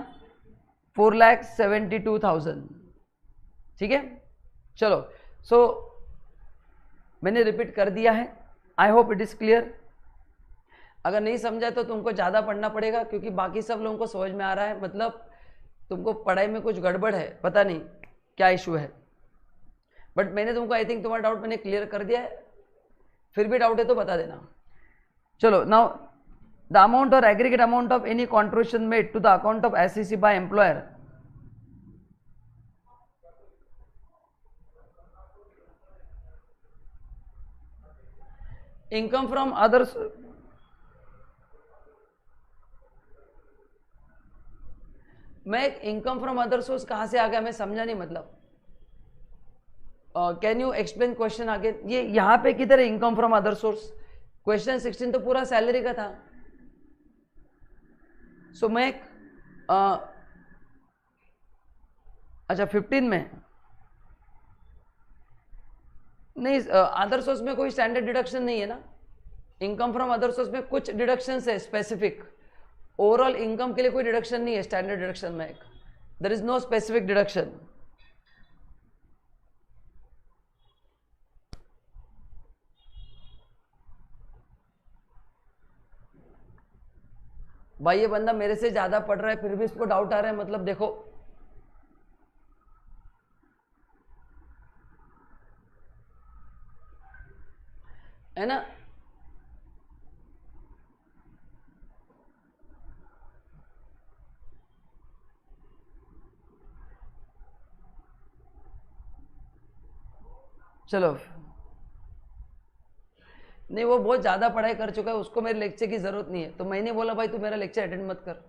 S1: 4,72,000। ठीक है, चलो, सो मैंने रिपीट कर दिया है। I hope it is clear. अगर नहीं समझा तो तुमको ज़्यादा पढ़ना पड़ेगा, क्योंकि बाकी सब लोगों को समझ में आ रहा है, मतलब तुमको पढ़ाई में कुछ गड़बड़ है, पता नहीं क्या इशू है। बट मैंने तुमको, आई थिंक तुम्हारा डाउट मैंने क्लियर कर दिया है। फिर भी डाउट है तो बता देना। चलो, नाउ द अमाउंट और aggregate amount of any contribution made to the account of SCC by employer. Income from others, मैं इनकम फ्रॉम अदर सोर्स कहां से आ गया, मैं समझा नहीं, मतलब कैन यू एक्सप्लेन क्वेश्चन आगे? ये यहां पे किधर है income from other source? Question 16 तो पूरा सैलरी का था। सो मैं अच्छा 15 में नहीं, अदर सोर्स में कोई स्टैंडर्ड डिडक्शन नहीं है ना। इनकम फ्रॉम अदर सोर्स में कुछ डिडक्शन है स्पेसिफिक, ओवरऑल इनकम के लिए कोई डिडक्शन नहीं है स्टैंडर्ड डिडक्शन में। There is no specific deduction. भाई ये बंदा मेरे से ज्यादा पढ़ रहा है फिर भी इसको डाउट आ रहा है, मतलब देखो, है ना? चलो, नहीं वो बहुत ज़्यादा पढ़ाई कर चुका है, उसको मेरे लेक्चर की ज़रूरत नहीं है। तो मैंने बोला भाई तू मेरा लेक्चर अटेंड मत कर।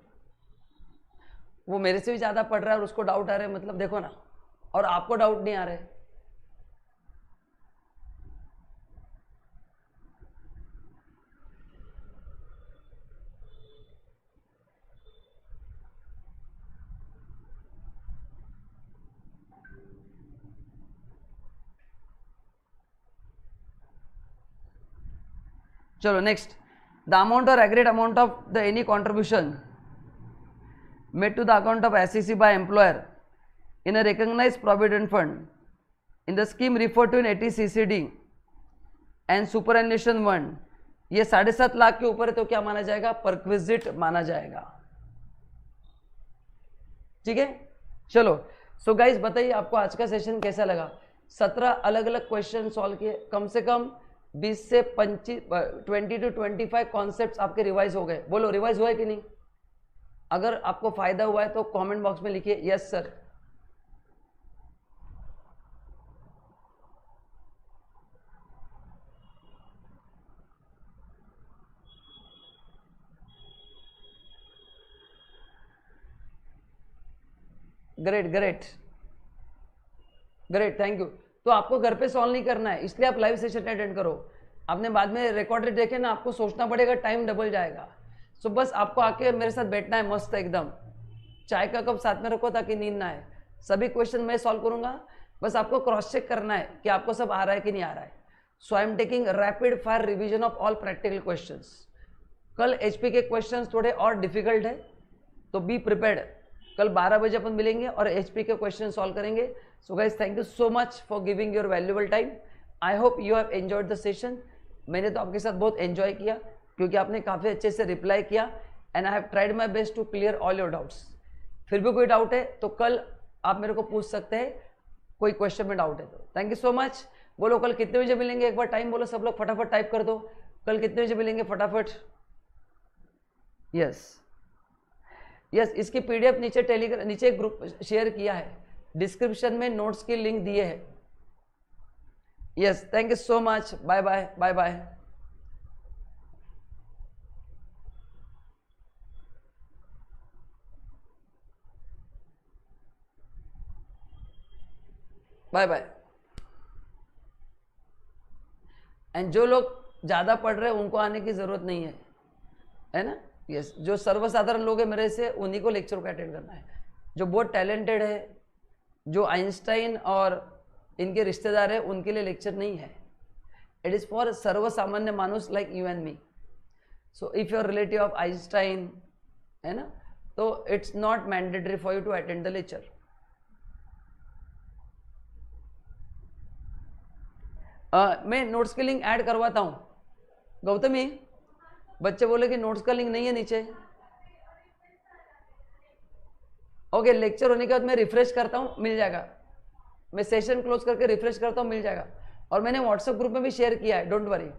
S1: वो मेरे से भी ज़्यादा पढ़ रहा है और उसको डाउट आ रहा है, मतलब देखो ना, और आपको डाउट नहीं आ रहा है। चलो नेक्स्ट, द अमाउंट और agreed amount of the any contribution made to the account of SEC by employer in a recognized provident fund in the scheme referred to in 80 CCD and superannuation fund, ये 7.5 लाख के ऊपर है तो क्या माना जाएगा? Perquisite माना जाएगा। ठीक है, चलो, सो गाइज बताइए आपको आज का सेशन कैसा लगा? 17 अलग अलग क्वेश्चन सॉल्व किए, कम से कम 20 से 25 20 to 25 कॉन्सेप्ट्स आपके रिवाइज हो गए। बोलो रिवाइज हुआ है कि नहीं? अगर आपको फायदा हुआ है तो कमेंट बॉक्स में लिखिए yes sir. Great great great, thank you. तो आपको घर पे सॉल्व नहीं करना है, इसलिए आप लाइव सेशन अटेंड करो। आपने बाद में रिकॉर्डेड देखे ना, आपको सोचना पड़ेगा, टाइम डबल जाएगा। सो बस आपको आके मेरे साथ बैठना है मस्त एकदम, चाय का कप साथ में रखो ताकि नींद ना आए। सभी क्वेश्चन मैं सॉल्व करूंगा, बस आपको क्रॉस चेक करना है कि आपको सब आ रहा है कि नहीं आ रहा है। So I am taking rapid fire revision of all practical questions. कल एचपी के क्वेश्चंस थोड़े और डिफिकल्ट है, तो बी प्रिपेयर्ड। कल 12 बजे अपन मिलेंगे और एचपी के क्वेश्चन सॉल्व करेंगे। So guys thank you so much for giving your valuable time. I hope you have enjoyed the session. मैंने तो आपके साथ बहुत एंजॉय किया क्योंकि आपने काफ़ी अच्छे से रिप्लाई किया and I have tried my best to clear all your doubts. फिर भी कोई डाउट है तो कल आप मेरे को पूछ सकते हैं, कोई क्वेश्चन में डाउट है तो। Thank you so much. बोलो कल कितने बजे मिलेंगे, एक बार टाइम बोलो सब लोग, फटाफट टाइप कर दो। कल कितने बजे मिलेंगे फटाफट। यस यस, इसकी पीडीएफ नीचे टेलीग्राम नीचे ग्रुप शेयर किया है, डिस्क्रिप्शन में नोट्स की लिंक दिए है। Yes thank you so much, bye bye bye bye. Bye bye. And जो लोग ज़्यादा पढ़ रहे हैं उनको आने की ज़रूरत नहीं है ना। यस, जो सर्वसाधारण लोग हैं मेरे से, उन्हीं को लेक्चर को अटेंड करना है। जो बहुत टैलेंटेड है, जो आइंस्टाइन और इनके रिश्तेदार है, उनके लिए लेक्चर नहीं है। इट इज़ फॉर सर्वसामान्य मानुस like you and me. So if you are relative of Einstein है ना, तो it's not mandatory for you to attend the lecture. मैं नोट्स की लिंक ऐड करवाता हूँ। गौतमी, बच्चे बोले कि नोट्स का लिंक नहीं है नीचे। ओके, लेक्चर होने के बाद मैं रिफ्रेश करता हूँ, मिल जाएगा। मैं सेशन क्लोज करके रिफ्रेश करता हूँ, मिल जाएगा। और मैंने व्हाट्सएप ग्रुप में भी शेयर किया है, डोंट वरी।